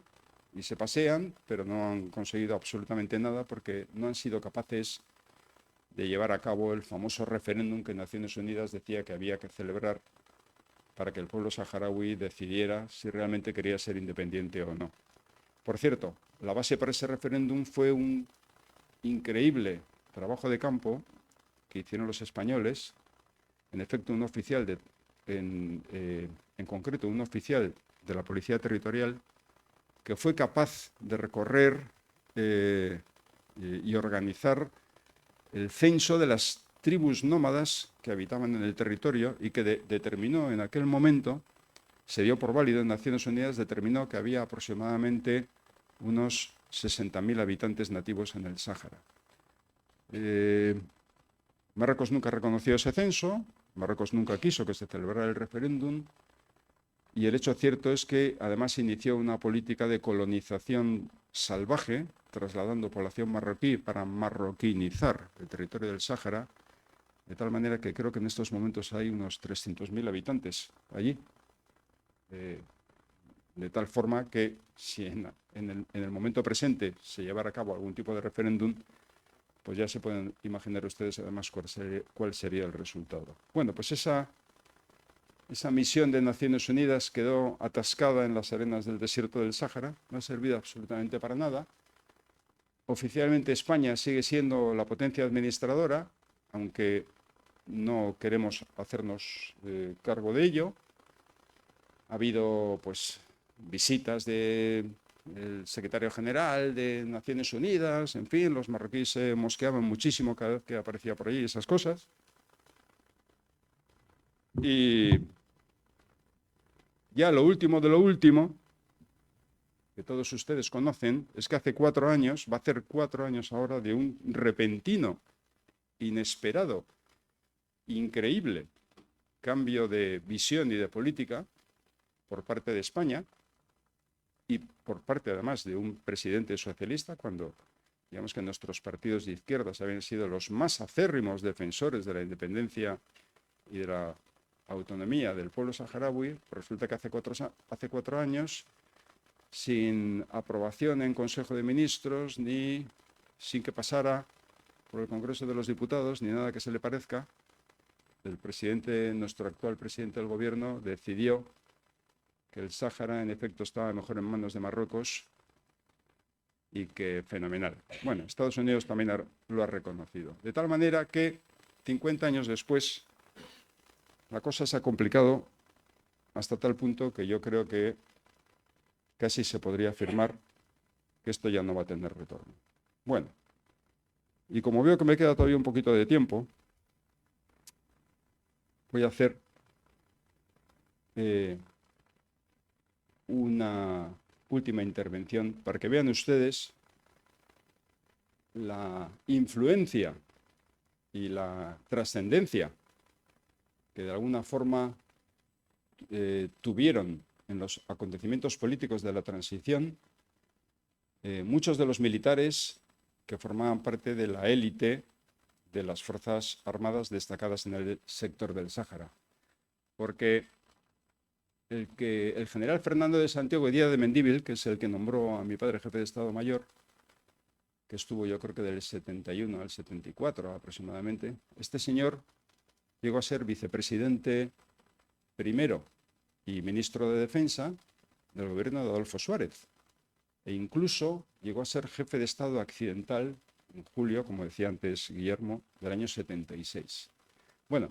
y se pasean, pero no han conseguido absolutamente nada porque no han sido capaces de llevar a cabo el famoso referéndum que Naciones Unidas decía que había que celebrar para que el pueblo saharaui decidiera si realmente quería ser independiente o no. Por cierto, la base para ese referéndum fue un increíble trabajo de campo que hicieron los españoles. En efecto, un oficial, en concreto un oficial de la Policía Territorial, que fue capaz de recorrer y organizar el censo de las tribus nómadas que habitaban en el territorio y que determinó en aquel momento, se dio por válido en Naciones Unidas, determinó que había aproximadamente unos 60.000 habitantes nativos en el Sáhara. Marruecos nunca reconoció ese censo, Marruecos nunca quiso que se celebrara el referéndum, y el hecho cierto es que además inició una política de colonización salvaje, trasladando población marroquí para marroquinizar el territorio del Sáhara, de tal manera que creo que en estos momentos hay unos 300.000 habitantes allí. De tal forma que si en el momento presente se llevara a cabo algún tipo de referéndum, pues ya se pueden imaginar ustedes además cuál sería el resultado. Bueno, pues esa misión de Naciones Unidas quedó atascada en las arenas del desierto del Sáhara, no ha servido absolutamente para nada. Oficialmente España sigue siendo la potencia administradora, aunque no queremos hacernos cargo de ello. Ha habido pues visitas del secretario general de Naciones Unidas, en fin, los marroquíes se mosqueaban muchísimo cada vez que aparecía por allí esas cosas. Y ya lo último de lo último, que todos ustedes conocen, es que hace 4 años, va a hacer 4 años ahora, de un repentino, inesperado, increíble cambio de visión y de política por parte de España y por parte además de un presidente socialista, cuando digamos que nuestros partidos de izquierdas habían sido los más acérrimos defensores de la independencia y de la autonomía del pueblo saharaui. Resulta que hace 4 años, sin aprobación en Consejo de Ministros, ni sin que pasara por el Congreso de los Diputados, ni nada que se le parezca, nuestro actual presidente del gobierno decidió que el Sáhara en efecto estaba mejor en manos de Marruecos y que fenomenal. Bueno, Estados Unidos también lo ha reconocido. De tal manera que 50 años después la cosa se ha complicado hasta tal punto que yo creo que casi se podría afirmar que esto ya no va a tener retorno. Bueno, y como veo que me queda todavía un poquito de tiempo, voy a hacer una última intervención para que vean ustedes la influencia y la trascendencia que de alguna forma tuvieron en los acontecimientos políticos de la transición muchos de los militares que formaban parte de la élite de las Fuerzas Armadas destacadas en el sector del Sáhara. Porque el general Fernando de Santiago y Díaz de Mendívil, que es el que nombró a mi padre jefe de Estado Mayor, que estuvo yo creo que del 71 al 74 aproximadamente, este señor llegó a ser vicepresidente primero y ministro de Defensa del gobierno de Adolfo Suárez, e incluso llegó a ser jefe de Estado accidental en julio, como decía antes Guillermo, del año 76. Bueno,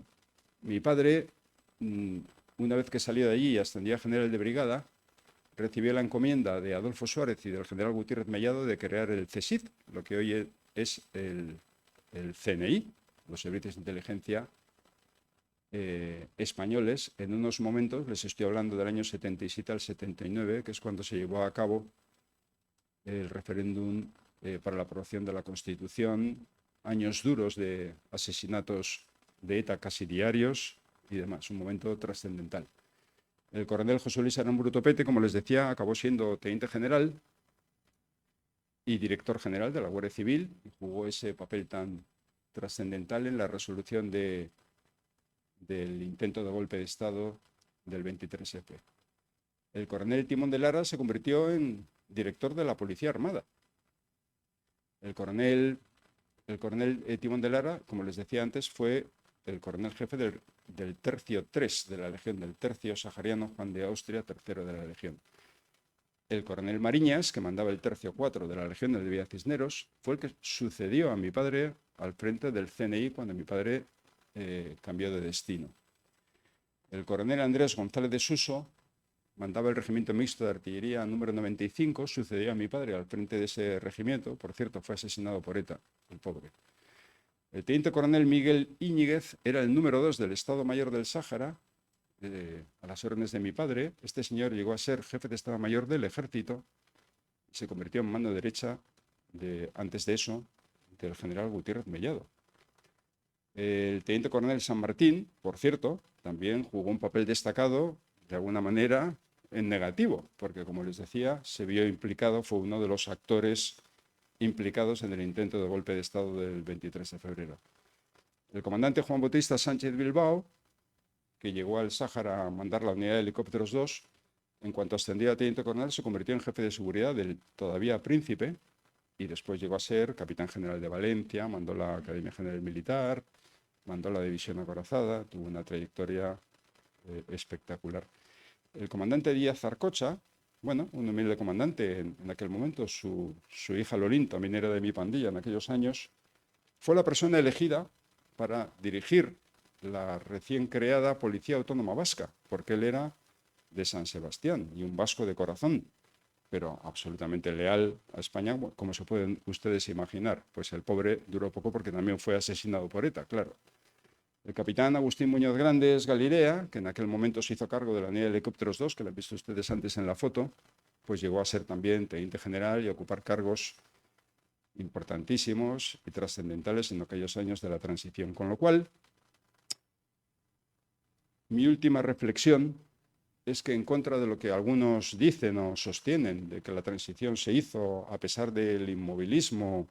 mi padre, una vez que salió de allí y ascendió a general de brigada, recibió la encomienda de Adolfo Suárez y del general Gutiérrez Mellado de crear el CSIC, lo que hoy es el CNI, los servicios de inteligencia españoles. En unos momentos, les estoy hablando del año 77 al 79, que es cuando se llevó a cabo el referéndum para la aprobación de la Constitución, años duros de asesinatos de ETA casi diarios y demás, un momento trascendental. El coronel José Luis Aramburu Topete, como les decía, acabó siendo teniente general y director general de la Guardia Civil y jugó ese papel tan trascendental en la resolución del intento de golpe de Estado del 23F. El coronel Timón de Lara se convirtió en director de la Policía Armada. El coronel Timón de Lara, como les decía antes, fue el coronel jefe del tercio 3 de la Legión, del tercio sahariano Juan de Austria, tercero de la Legión. El coronel Mariñas, que mandaba el tercio 4 de la Legión de Villa Cisneros, fue el que sucedió a mi padre al frente del CNI cuando mi padre cambió de destino. El coronel Andrés González de Suso mandaba el regimiento mixto de artillería número 95, sucedió a mi padre al frente de ese regimiento, por cierto, fue asesinado por ETA, el pobre. El teniente coronel Miguel Íñiguez era el número 2 del Estado Mayor del Sáhara, a las órdenes de mi padre. Este señor llegó a ser jefe de Estado Mayor del Ejército y se convirtió en mano derecha, antes de eso, del general Gutiérrez Mellado. El teniente coronel San Martín, por cierto, también jugó un papel destacado, de alguna manera, en negativo, porque, como les decía, se vio implicado, fue uno de los actores implicados en el intento de golpe de Estado del 23 de febrero. El comandante Juan Bautista Sánchez Bilbao, que llegó al Sáhara a mandar la unidad de helicópteros 2, en cuanto ascendió a teniente coronel, se convirtió en jefe de seguridad del todavía príncipe y después llegó a ser capitán general de Valencia, mandó la Academia General Militar, mandó la división acorazada, tuvo una trayectoria espectacular. El comandante Díaz Arcocha, bueno, un humilde comandante en aquel momento, su hija Lorín también era de mi pandilla en aquellos años, fue la persona elegida para dirigir la recién creada Policía Autónoma Vasca, porque él era de San Sebastián y un vasco de corazón, pero absolutamente leal a España, como se pueden ustedes imaginar. Pues el pobre duró poco porque también fue asesinado por ETA, claro. El capitán Agustín Muñoz Grandes Galirea, que en aquel momento se hizo cargo de la unidad de helicópteros 2, que la han visto ustedes antes en la foto, pues llegó a ser también teniente general y a ocupar cargos importantísimos y trascendentales en aquellos años de la transición. Con lo cual, mi última reflexión es que, en contra de lo que algunos dicen o sostienen, de que la transición se hizo a pesar del inmovilismo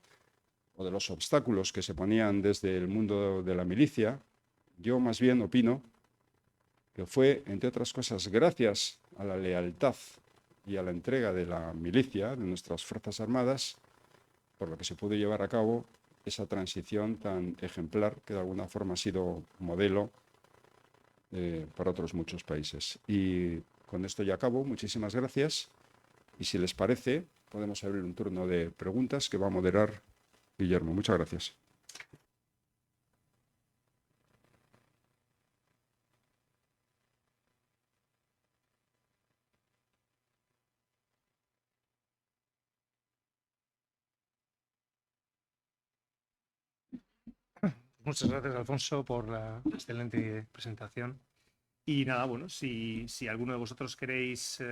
o de los obstáculos que se ponían desde el mundo de la milicia, yo más bien opino que fue, entre otras cosas, gracias a la lealtad y a la entrega de la milicia, de nuestras Fuerzas Armadas, por lo que se pudo llevar a cabo esa transición tan ejemplar que de alguna forma ha sido modelo para otros muchos países. Y con esto ya acabo. Muchísimas gracias. Y si les parece, podemos abrir un turno de preguntas que va a moderar Guillermo. Muchas gracias. Muchas gracias, Alfonso, por la excelente presentación. Y nada, bueno, si alguno de vosotros queréis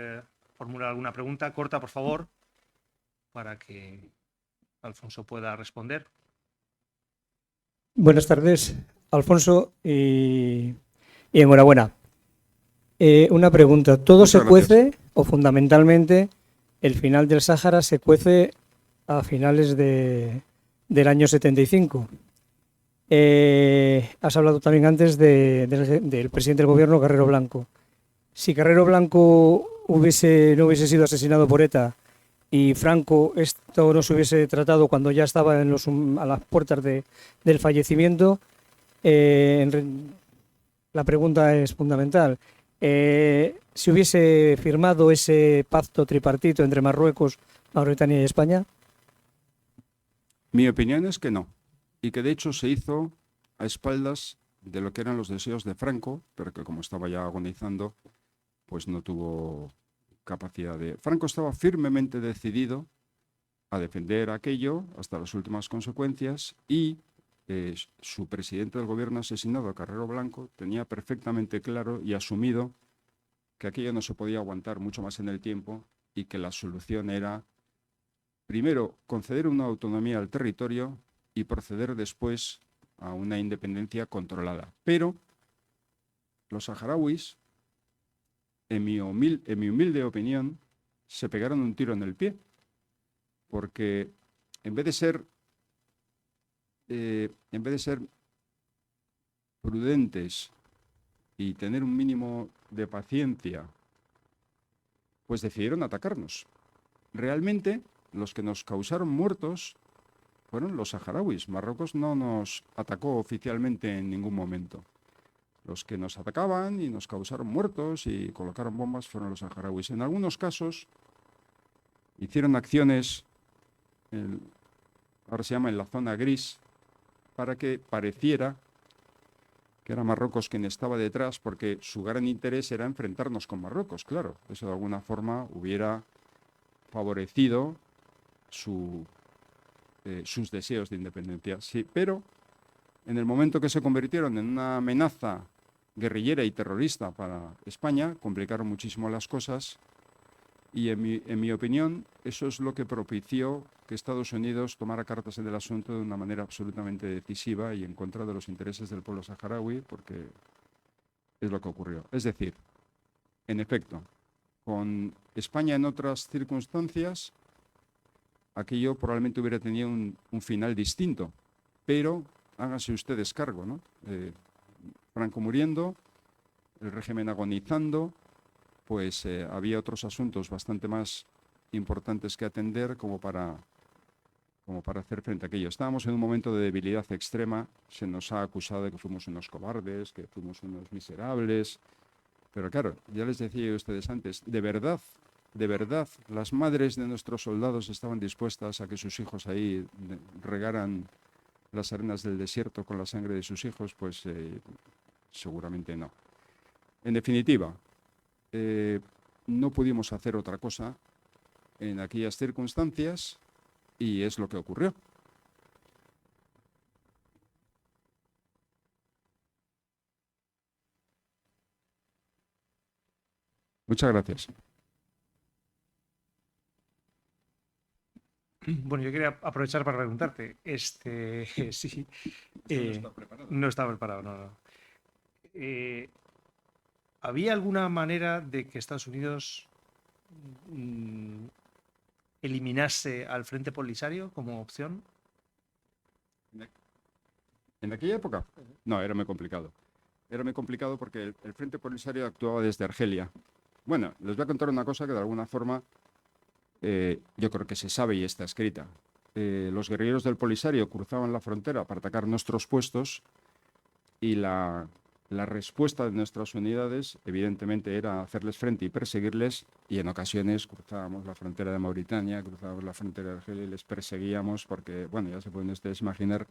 formular alguna pregunta, corta, por favor, para que Alfonso pueda responder. Buenas tardes, Alfonso, y enhorabuena. Una pregunta, ¿todo Muchas se gracias. cuece o fundamentalmente el final del Sáhara se cuece a finales del año 75? Has hablado también antes del presidente del gobierno, Carrero Blanco. Si Carrero Blanco no hubiese sido asesinado por ETA y Franco esto no se hubiese tratado cuando ya estaba a las puertas del fallecimiento, la pregunta es fundamental. Si hubiese firmado ese pacto tripartito entre Marruecos, Mauritania y España. Mi opinión es que no, y que de hecho se hizo a espaldas de lo que eran los deseos de Franco, pero que como estaba ya agonizando, pues no tuvo capacidad de... Franco estaba firmemente decidido a defender aquello hasta las últimas consecuencias y su presidente del gobierno asesinado, Carrero Blanco, tenía perfectamente claro y asumido que aquello no se podía aguantar mucho más en el tiempo y que la solución era, primero, conceder una autonomía al territorio y proceder después a una independencia controlada. Pero los saharauis, en mi humilde opinión, se pegaron un tiro en el pie, porque en vez de ser prudentes y tener un mínimo de paciencia, pues decidieron atacarnos. Realmente, los que nos causaron muertos fueron los saharauis. Marruecos no nos atacó oficialmente en ningún momento. Los que nos atacaban y nos causaron muertos y colocaron bombas fueron los saharauis. En algunos casos hicieron acciones, ahora se llama en la zona gris, para que pareciera que era Marruecos quien estaba detrás, porque su gran interés era enfrentarnos con Marruecos, claro. Eso de alguna forma hubiera favorecido sus deseos de independencia. Sí, pero en el momento que se convirtieron en una amenaza guerrillera y terrorista para España, complicaron muchísimo las cosas y en mi opinión eso es lo que propició que Estados Unidos tomara cartas en el asunto de una manera absolutamente decisiva y en contra de los intereses del pueblo saharaui, porque es lo que ocurrió. Es decir, en efecto, con España en otras circunstancias, aquello probablemente hubiera tenido un final distinto, pero háganse ustedes cargo, ¿no? Franco muriendo, el régimen agonizando, pues había otros asuntos bastante más importantes que atender como para hacer frente a aquello. Estábamos en un momento de debilidad extrema, se nos ha acusado de que fuimos unos cobardes, que fuimos unos miserables, pero claro, ya les decía a ustedes antes, de verdad, las madres de nuestros soldados estaban dispuestas a que sus hijos ahí regaran las arenas del desierto con la sangre de sus hijos, pues seguramente no. En definitiva, no pudimos hacer otra cosa en aquellas circunstancias y es lo que ocurrió. Muchas gracias. Bueno, yo quería aprovechar para preguntarte, sí, no estaba preparado, no. ¿Había alguna manera de que Estados Unidos eliminase al Frente Polisario como opción? ¿En aquella época? No, era muy complicado. Era muy complicado porque el Frente Polisario actuaba desde Argelia. Bueno, les voy a contar una cosa que de alguna forma yo creo que se sabe y está escrita. Los guerrilleros del Polisario cruzaban la frontera para atacar nuestros puestos y la respuesta de nuestras unidades, evidentemente, era hacerles frente y perseguirles, y en ocasiones cruzábamos la frontera de Mauritania, cruzábamos la frontera de Argelia y les perseguíamos porque, bueno, ya se pueden ustedes imaginar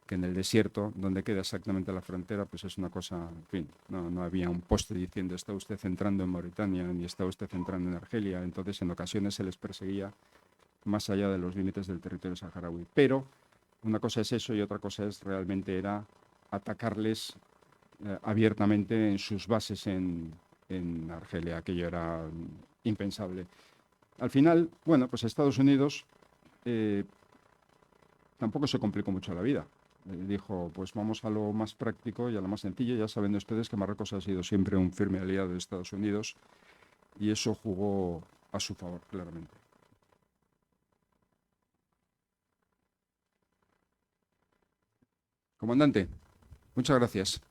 que en el desierto, donde queda exactamente la frontera, pues es una cosa, en fin, no había un poste diciendo está usted entrando en Mauritania ni está usted entrando en Argelia, entonces en ocasiones se les perseguía más allá de los límites del territorio saharaui. Pero una cosa es eso y otra cosa es realmente era atacarles abiertamente en sus bases en Argelia. Aquello era impensable. Al final, bueno, pues Estados Unidos tampoco se complicó mucho la vida. Dijo, pues vamos a lo más práctico y a lo más sencillo. Ya saben ustedes que Marruecos ha sido siempre un firme aliado de Estados Unidos y eso jugó a su favor, claramente. Comandante, muchas gracias.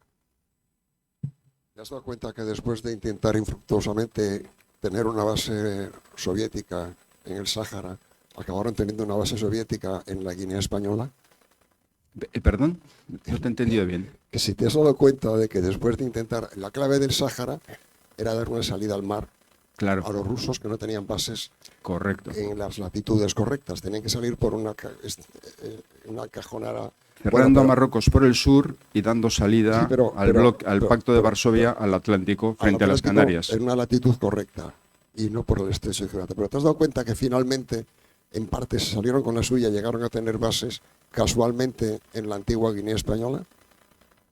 ¿Te has dado cuenta que después de intentar infructuosamente tener una base soviética en el Sáhara, acabaron teniendo una base soviética en la Guinea Española? Perdón, no te he entendido bien. Que si te has dado cuenta de que después de intentar, la clave del Sáhara era dar una salida al mar Claro. a los rusos que no tenían bases Correcto. en las latitudes correctas. Tenían que salir por una cajonera. Cerrando a Bueno, Marruecos por el sur y dando salida Sí, pero- al pero- al pero- Pacto de pero- Varsovia, al Atlántico, al frente a las Atlántico Canarias. En una latitud correcta y no por el estrecho de Gibraltar. Pero te has dado cuenta que finalmente, en parte, se salieron con la suya, llegaron a tener bases casualmente en la antigua Guinea Española.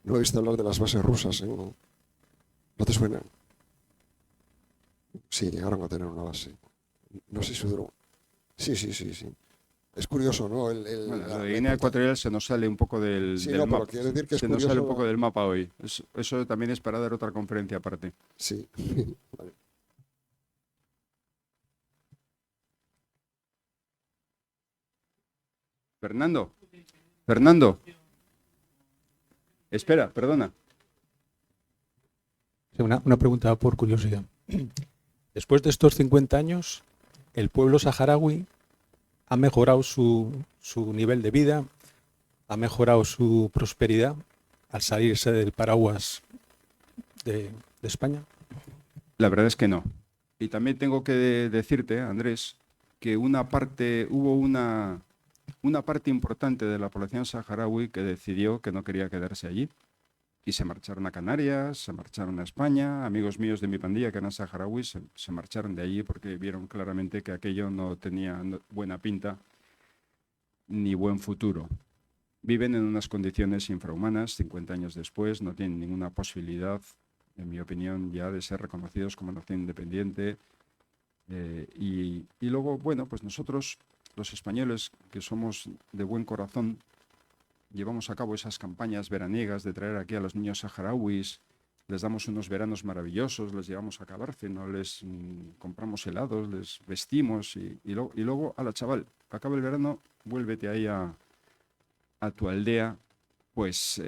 No oíste hablar de las bases rusas, ¿eh? ¿No te suenan? Sí, llegaron a tener una base. No sé si duró. Sí. Es curioso, ¿no? Bueno, lo de Guinea Ecuatorial se nos sale un poco del, Sí, del no, pero mapa. quiero decir que es Se nos sale un curioso poco del mapa hoy. Eso también es para dar otra conferencia aparte. Sí. Vale. Fernando. Espera, perdona. Sí, una pregunta por curiosidad. Después de estos 50 años, ¿el pueblo saharaui ha mejorado su nivel de vida, ha mejorado su prosperidad al salirse del paraguas de España? La verdad es que no. Y también tengo que decirte, Andrés, que hubo una parte importante de la población saharaui que decidió que no quería quedarse allí. Y se marcharon a Canarias, se marcharon a España. Amigos míos de mi pandilla, que eran saharauis, se marcharon de allí porque vieron claramente que aquello no tenía buena pinta ni buen futuro. Viven en unas condiciones infrahumanas, 50 años después, no tienen ninguna posibilidad, en mi opinión, ya de ser reconocidos como nación independiente. Y luego, bueno, pues nosotros, los españoles, que somos de buen corazón, llevamos a cabo esas campañas veraniegas de traer aquí a los niños saharauis, les damos unos veranos maravillosos, les llevamos a Cabárceno, les compramos helados, les vestimos y luego, ala chaval, acaba el verano, vuélvete ahí a tu aldea. Pues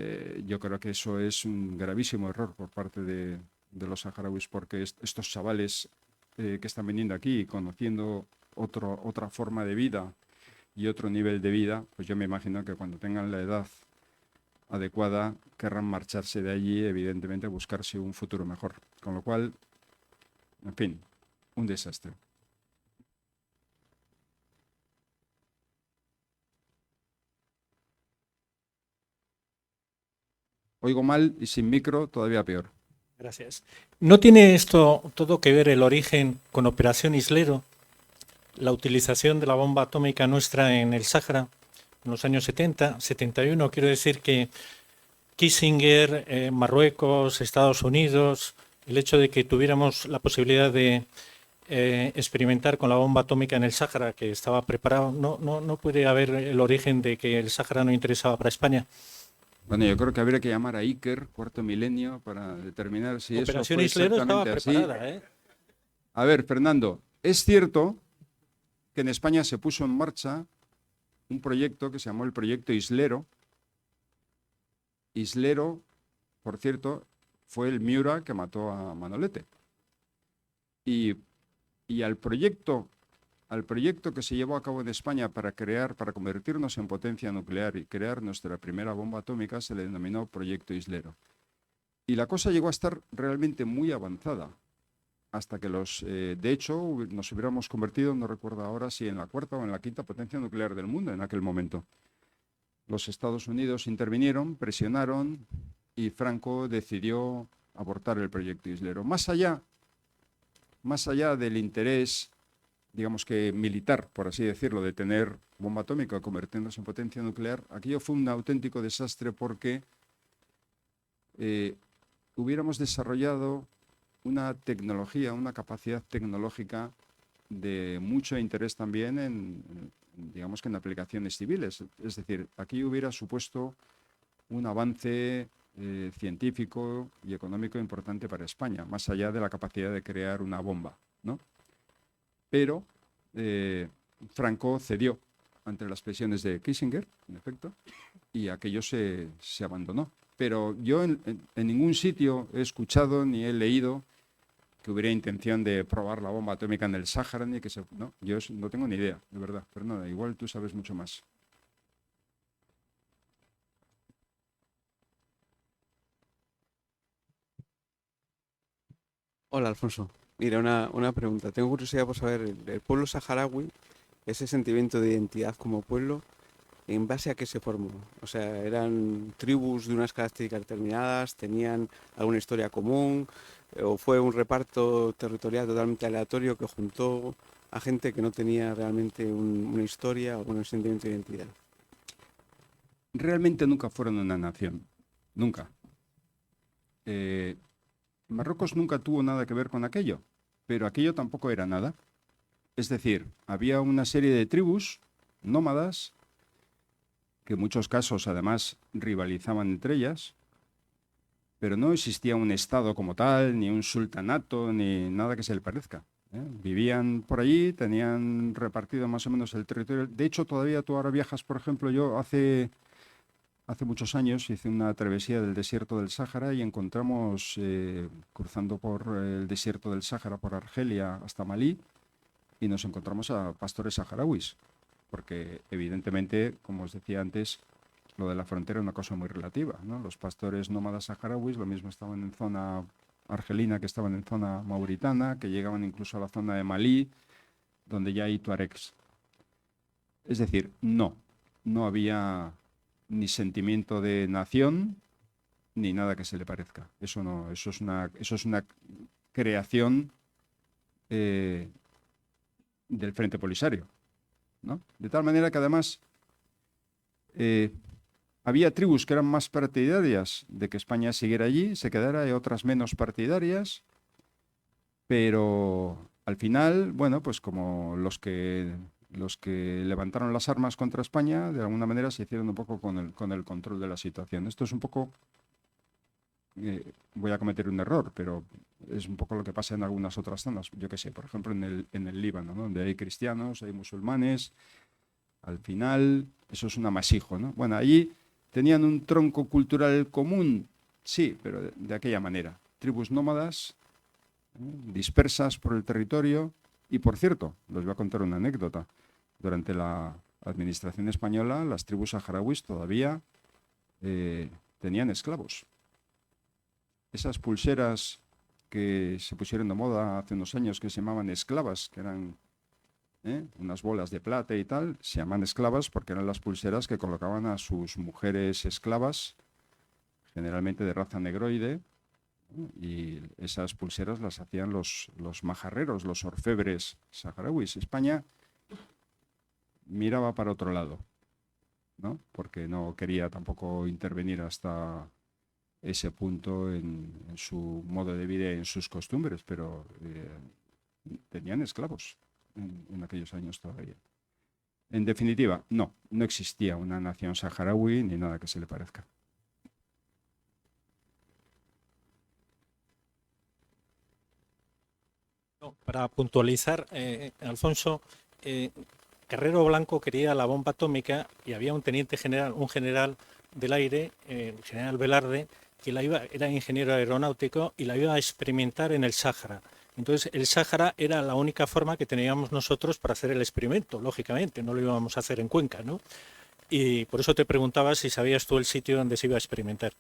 yo creo que eso es un gravísimo error por parte de los saharauis, porque estos chavales que están viniendo aquí conociendo otra forma de vida y otro nivel de vida, pues yo me imagino que cuando tengan la edad adecuada querrán marcharse de allí, evidentemente, a buscarse un futuro mejor. Con lo cual, en fin, un desastre. Oigo mal y sin micro, todavía peor. Gracias. ¿No tiene esto todo que ver el origen con Operación Islero? La utilización de la bomba atómica nuestra en el Sáhara en los años 70, 71, quiero decir que Kissinger, Marruecos, Estados Unidos, el hecho de que tuviéramos la posibilidad de experimentar con la bomba atómica en el Sáhara, que estaba preparado, no puede haber el origen de que el Sáhara no interesaba para España. Bueno, yo creo que habría que llamar a Iker, cuarto milenio, para determinar si Operación eso fue Islero estaba exactamente así. preparada, ¿eh? A ver, Fernando, es cierto que en España se puso en marcha un proyecto que se llamó el Proyecto Islero. Islero, por cierto, fue el Miura que mató a Manolete. Y al proyecto que se llevó a cabo en España para convertirnos en potencia nuclear y crear nuestra primera bomba atómica, se le denominó Proyecto Islero. Y la cosa llegó a estar realmente muy avanzada, hasta que de hecho, nos hubiéramos convertido, no recuerdo ahora si en la cuarta o en la quinta potencia nuclear del mundo en aquel momento. Los Estados Unidos intervinieron, presionaron y Franco decidió abortar el Proyecto Islero. Más allá del interés, digamos que militar, por así decirlo, de tener bomba atómica, convirtiéndose en potencia nuclear, aquello fue un auténtico desastre porque hubiéramos desarrollado una tecnología, una capacidad tecnológica de mucho interés también digamos que en aplicaciones civiles. Es decir, aquí hubiera supuesto un avance científico y económico importante para España, más allá de la capacidad de crear una bomba, ¿no? Pero Franco cedió ante las presiones de Kissinger, en efecto, y aquello se abandonó. Pero yo en ningún sitio he escuchado ni he leído que hubiera intención de probar la bomba atómica en el Sáhara, ni que no, yo no tengo ni idea, de verdad. Pero nada, igual tú sabes mucho más. Hola, Alfonso. Mira, una pregunta. Tengo curiosidad por saber, el pueblo saharaui, ese sentimiento de identidad como pueblo, ¿en base a qué se formó? O sea, ¿eran tribus de unas características determinadas? ¿Tenían alguna historia común? ¿O fue un reparto territorial totalmente aleatorio que juntó a gente que no tenía realmente una historia o un sentimiento de identidad? Realmente nunca fueron una nación, nunca. Marruecos nunca tuvo nada que ver con aquello, pero aquello tampoco era nada. Es decir, había una serie de tribus nómadas que en muchos casos además rivalizaban entre ellas, pero no existía un estado como tal, ni un sultanato, ni nada que se le parezca. Vivían por allí, tenían repartido más o menos el territorio. De hecho, todavía tú ahora viajas, por ejemplo, yo hace muchos años hice una travesía del desierto del Sáhara y encontramos, cruzando por el desierto del Sáhara, por Argelia hasta Malí, y nos encontramos a pastores saharauis, porque evidentemente, como os decía antes, lo de la frontera es una cosa muy relativa, ¿no? Los pastores nómadas saharauis lo mismo estaban en zona argelina que estaban en zona mauritana, que llegaban incluso a la zona de Malí, donde ya hay tuaregs. Es decir, no había ni sentimiento de nación, ni nada que se le parezca. Eso no, eso es una creación del Frente Polisario, ¿no? De tal manera que además había tribus que eran más partidarias de que España siguiera allí, se quedara, y otras menos partidarias, pero al final, bueno, pues como los que levantaron las armas contra España, de alguna manera se hicieron un poco con el control de la situación. Esto es un poco, voy a cometer un error, pero es un poco lo que pasa en algunas otras zonas. Yo qué sé, por ejemplo, en el Líbano, ¿no? Donde hay cristianos, hay musulmanes. Al final, eso es un amasijo, ¿no? Bueno, allí tenían un tronco cultural común, sí, pero de aquella manera. Tribus nómadas, dispersas por el territorio. Y por cierto, les voy a contar una anécdota. Durante la administración española, las tribus saharauis todavía tenían esclavos. Esas pulseras que se pusieron de moda hace unos años, que se llamaban esclavas, que eran unas bolas de plata y tal, se llaman esclavas porque eran las pulseras que colocaban a sus mujeres esclavas, generalmente de raza negroide, y esas pulseras las hacían los majarreros, los orfebres saharauis. España miraba para otro lado, ¿no? Porque no quería tampoco intervenir hasta ese punto en su modo de vida y en sus costumbres, pero tenían esclavos en aquellos años todavía. En definitiva, no existía una nación saharaui ni nada que se le parezca. Para puntualizar, Alfonso, Carrero Blanco quería la bomba atómica y había un teniente general, un general del aire, el general Velarde, que era ingeniero aeronáutico y la iba a experimentar en el Sáhara. Entonces, el Sáhara era la única forma que teníamos nosotros para hacer el experimento, lógicamente, no lo íbamos a hacer en Cuenca, ¿no? Y por eso te preguntaba si sabías tú el sitio donde se iba a experimentar.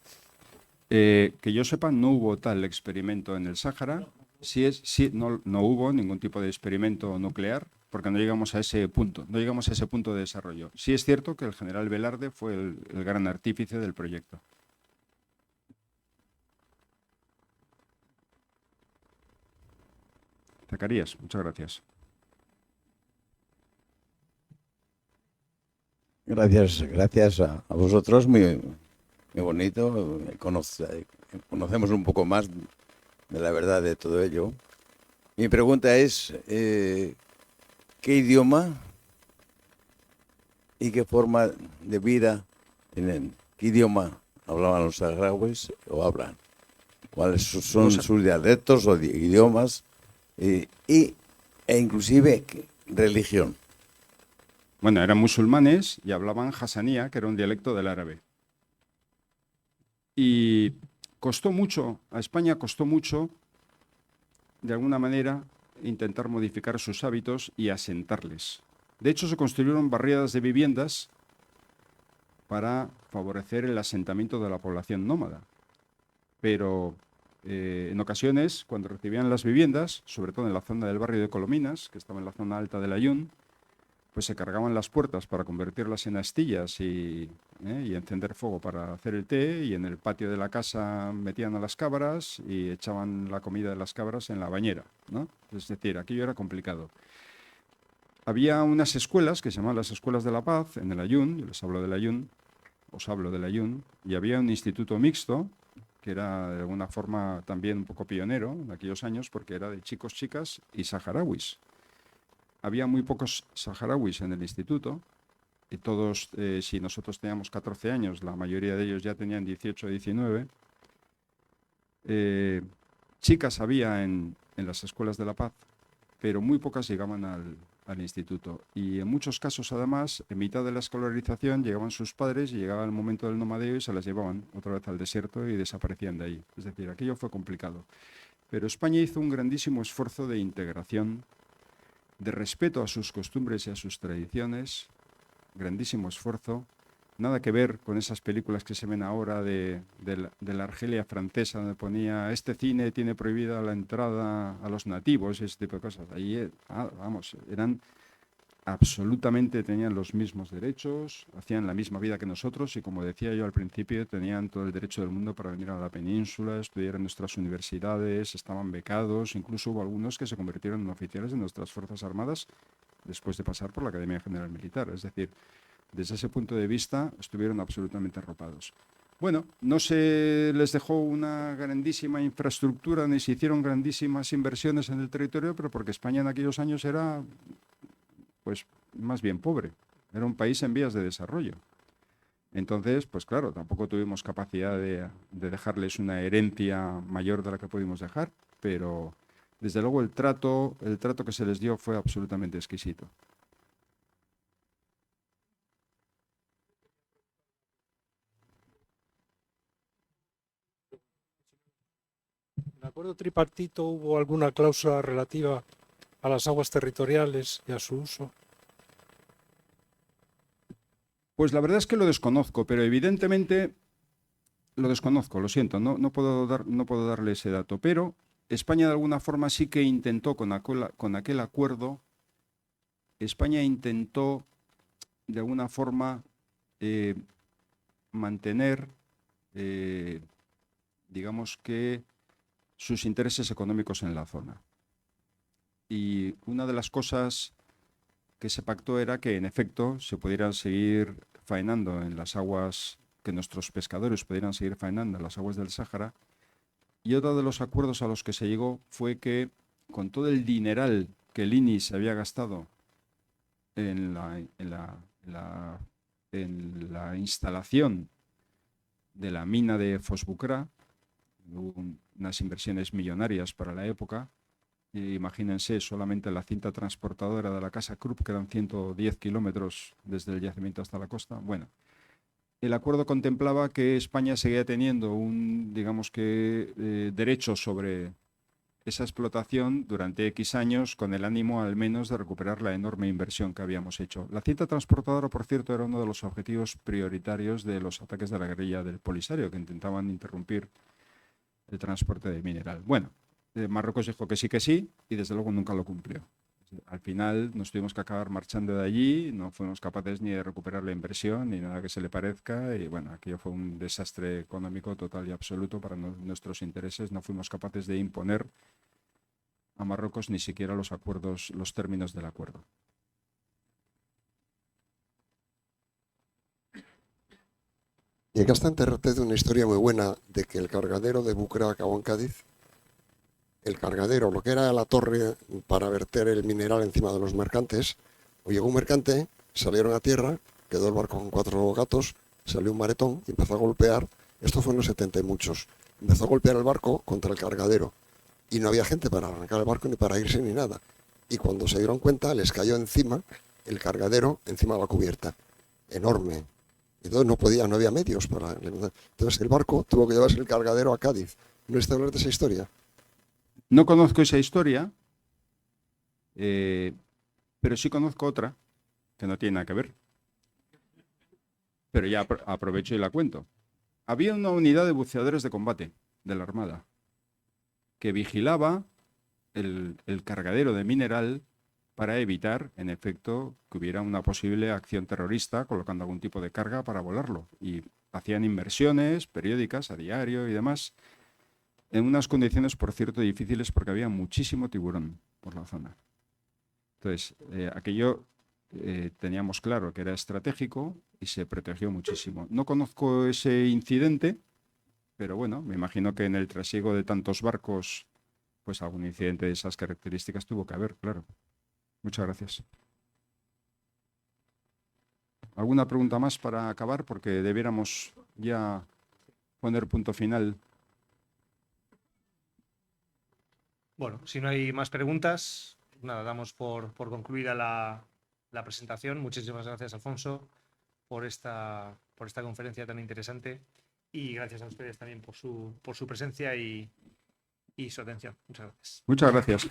Que yo sepa, no hubo tal experimento en el Sáhara. No hubo ningún tipo de experimento nuclear, porque no llegamos a ese punto, de desarrollo. Sí es cierto que el general Velarde fue el gran artífice del proyecto. Zacarías, muchas gracias. Gracias a vosotros, muy bonito. Conocemos un poco más de la verdad de todo ello. Mi pregunta es, ¿qué idioma y qué forma de vida tienen? ¿Qué idioma hablaban los saharauis o hablan? ¿Cuáles son sus dialectos o idiomas? E inclusive religión. Bueno, eran musulmanes y hablaban hasanía, que era un dialecto del árabe. Y a España costó mucho, de alguna manera, intentar modificar sus hábitos y asentarles. De hecho, se construyeron barriadas de viviendas para favorecer el asentamiento de la población nómada. Pero en ocasiones, cuando recibían las viviendas, sobre todo en la zona del barrio de Colominas, que estaba en la zona alta de Layún, pues se cargaban las puertas para convertirlas en astillas y encender fuego para hacer el té, y en el patio de la casa metían a las cabras y echaban la comida de las cabras en la bañera, ¿no? Es decir, aquello era complicado. Había unas escuelas que se llamaban las Escuelas de la Paz en el Layún, yo les hablo del Layún, os hablo del Layún, y había un instituto mixto que era de alguna forma también un poco pionero en aquellos años porque era de chicos, chicas y saharauis. Había muy pocos saharauis en el instituto y todos, si nosotros teníamos 14 años, la mayoría de ellos ya tenían 18 o 19. Chicas había en las Escuelas de la Paz, pero muy pocas llegaban al instituto. Y en muchos casos, además, en mitad de la escolarización llegaban sus padres y llegaba el momento del nomadeo y se las llevaban otra vez al desierto y desaparecían de ahí. Es decir, aquello fue complicado. Pero España hizo un grandísimo esfuerzo de integración, de respeto a sus costumbres y a sus tradiciones, grandísimo esfuerzo. Nada que ver con esas películas que se ven ahora de la Argelia francesa, donde ponía este cine tiene prohibida la entrada a los nativos y ese tipo de cosas. Allí, vamos, eran absolutamente, tenían los mismos derechos, hacían la misma vida que nosotros y, como decía yo al principio, tenían todo el derecho del mundo para venir a la península, estudiar en nuestras universidades, estaban becados, incluso hubo algunos que se convirtieron en oficiales de nuestras Fuerzas Armadas después de pasar por la Academia General Militar. Es decir, desde ese punto de vista estuvieron absolutamente arropados. Bueno, no se les dejó una grandísima infraestructura ni se hicieron grandísimas inversiones en el territorio, pero porque España en aquellos años era, pues, más bien pobre. Era un país en vías de desarrollo. Entonces, pues claro, tampoco tuvimos capacidad de dejarles una herencia mayor de la que pudimos dejar, pero desde luego el trato que se les dio fue absolutamente exquisito. ¿En el acuerdo tripartito hubo alguna cláusula relativa a las aguas territoriales y a su uso? Pues la verdad es que lo desconozco, pero evidentemente lo desconozco, lo siento, no puedo darle ese dato, pero España de alguna forma sí que intentó con aquel acuerdo, España intentó de alguna forma mantener, digamos que, sus intereses económicos en la zona. Y una de las cosas que se pactó era que, en efecto, se pudieran seguir faenando en las aguas, que nuestros pescadores pudieran seguir faenando en las aguas del Sáhara. Y otro de los acuerdos a los que se llegó fue que, con todo el dineral que el INI se había gastado en la instalación de la mina de Fosbucrá, unas inversiones millonarias para la época. Imagínense solamente la cinta transportadora de la Casa Krupp, que eran 110 kilómetros desde el yacimiento hasta la costa. Bueno, el acuerdo contemplaba que España seguía teniendo digamos que, derecho sobre esa explotación durante X años, con el ánimo al menos de recuperar la enorme inversión que habíamos hecho. La cinta transportadora, por cierto, era uno de los objetivos prioritarios de los ataques de la guerrilla del Polisario, que intentaban interrumpir el transporte de mineral. Bueno, Marruecos dijo que sí, y desde luego nunca lo cumplió. Al final nos tuvimos que acabar marchando de allí, no fuimos capaces ni de recuperar la inversión, ni nada que se le parezca, y bueno, aquello fue un desastre económico total y absoluto para nuestros intereses. No fuimos capaces de imponer a Marruecos ni siquiera los términos del acuerdo. Y acá está enterrado de una historia muy buena de que el cargadero de Bucra acabó en Cádiz. El cargadero, lo que era la torre para verter el mineral encima de los mercantes, o llegó un mercante, salieron a tierra, quedó el barco con 4 gatos, salió un maretón y empezó a golpear, esto fue en los 70 y muchos, empezó a golpear el barco contra el cargadero y no había gente para arrancar el barco ni para irse ni nada. Y cuando se dieron cuenta les cayó encima el cargadero, encima de la cubierta, enorme. Entonces no había medios para... Entonces el barco tuvo que llevarse el cargadero a Cádiz. ¿No está hablando de esa historia? No conozco esa historia, pero sí conozco otra que no tiene nada que ver. Pero ya aprovecho y la cuento. Había una unidad de buceadores de combate de la Armada que vigilaba el cargadero de mineral para evitar, en efecto, que hubiera una posible acción terrorista colocando algún tipo de carga para volarlo. Y hacían inversiones periódicas a diario y demás, en unas condiciones, por cierto, difíciles porque había muchísimo tiburón por la zona. Entonces, aquello teníamos claro que era estratégico y se protegió muchísimo. No conozco ese incidente, pero bueno, me imagino que en el trasiego de tantos barcos, pues algún incidente de esas características tuvo que haber, claro. Muchas gracias. ¿Alguna pregunta más para acabar? Porque debiéramos ya poner punto final. Bueno, si no hay más preguntas, nada, damos por concluida la presentación. Muchísimas gracias, Alfonso, por esta conferencia tan interesante, y gracias a ustedes también por su presencia y su atención. Muchas gracias. Muchas gracias.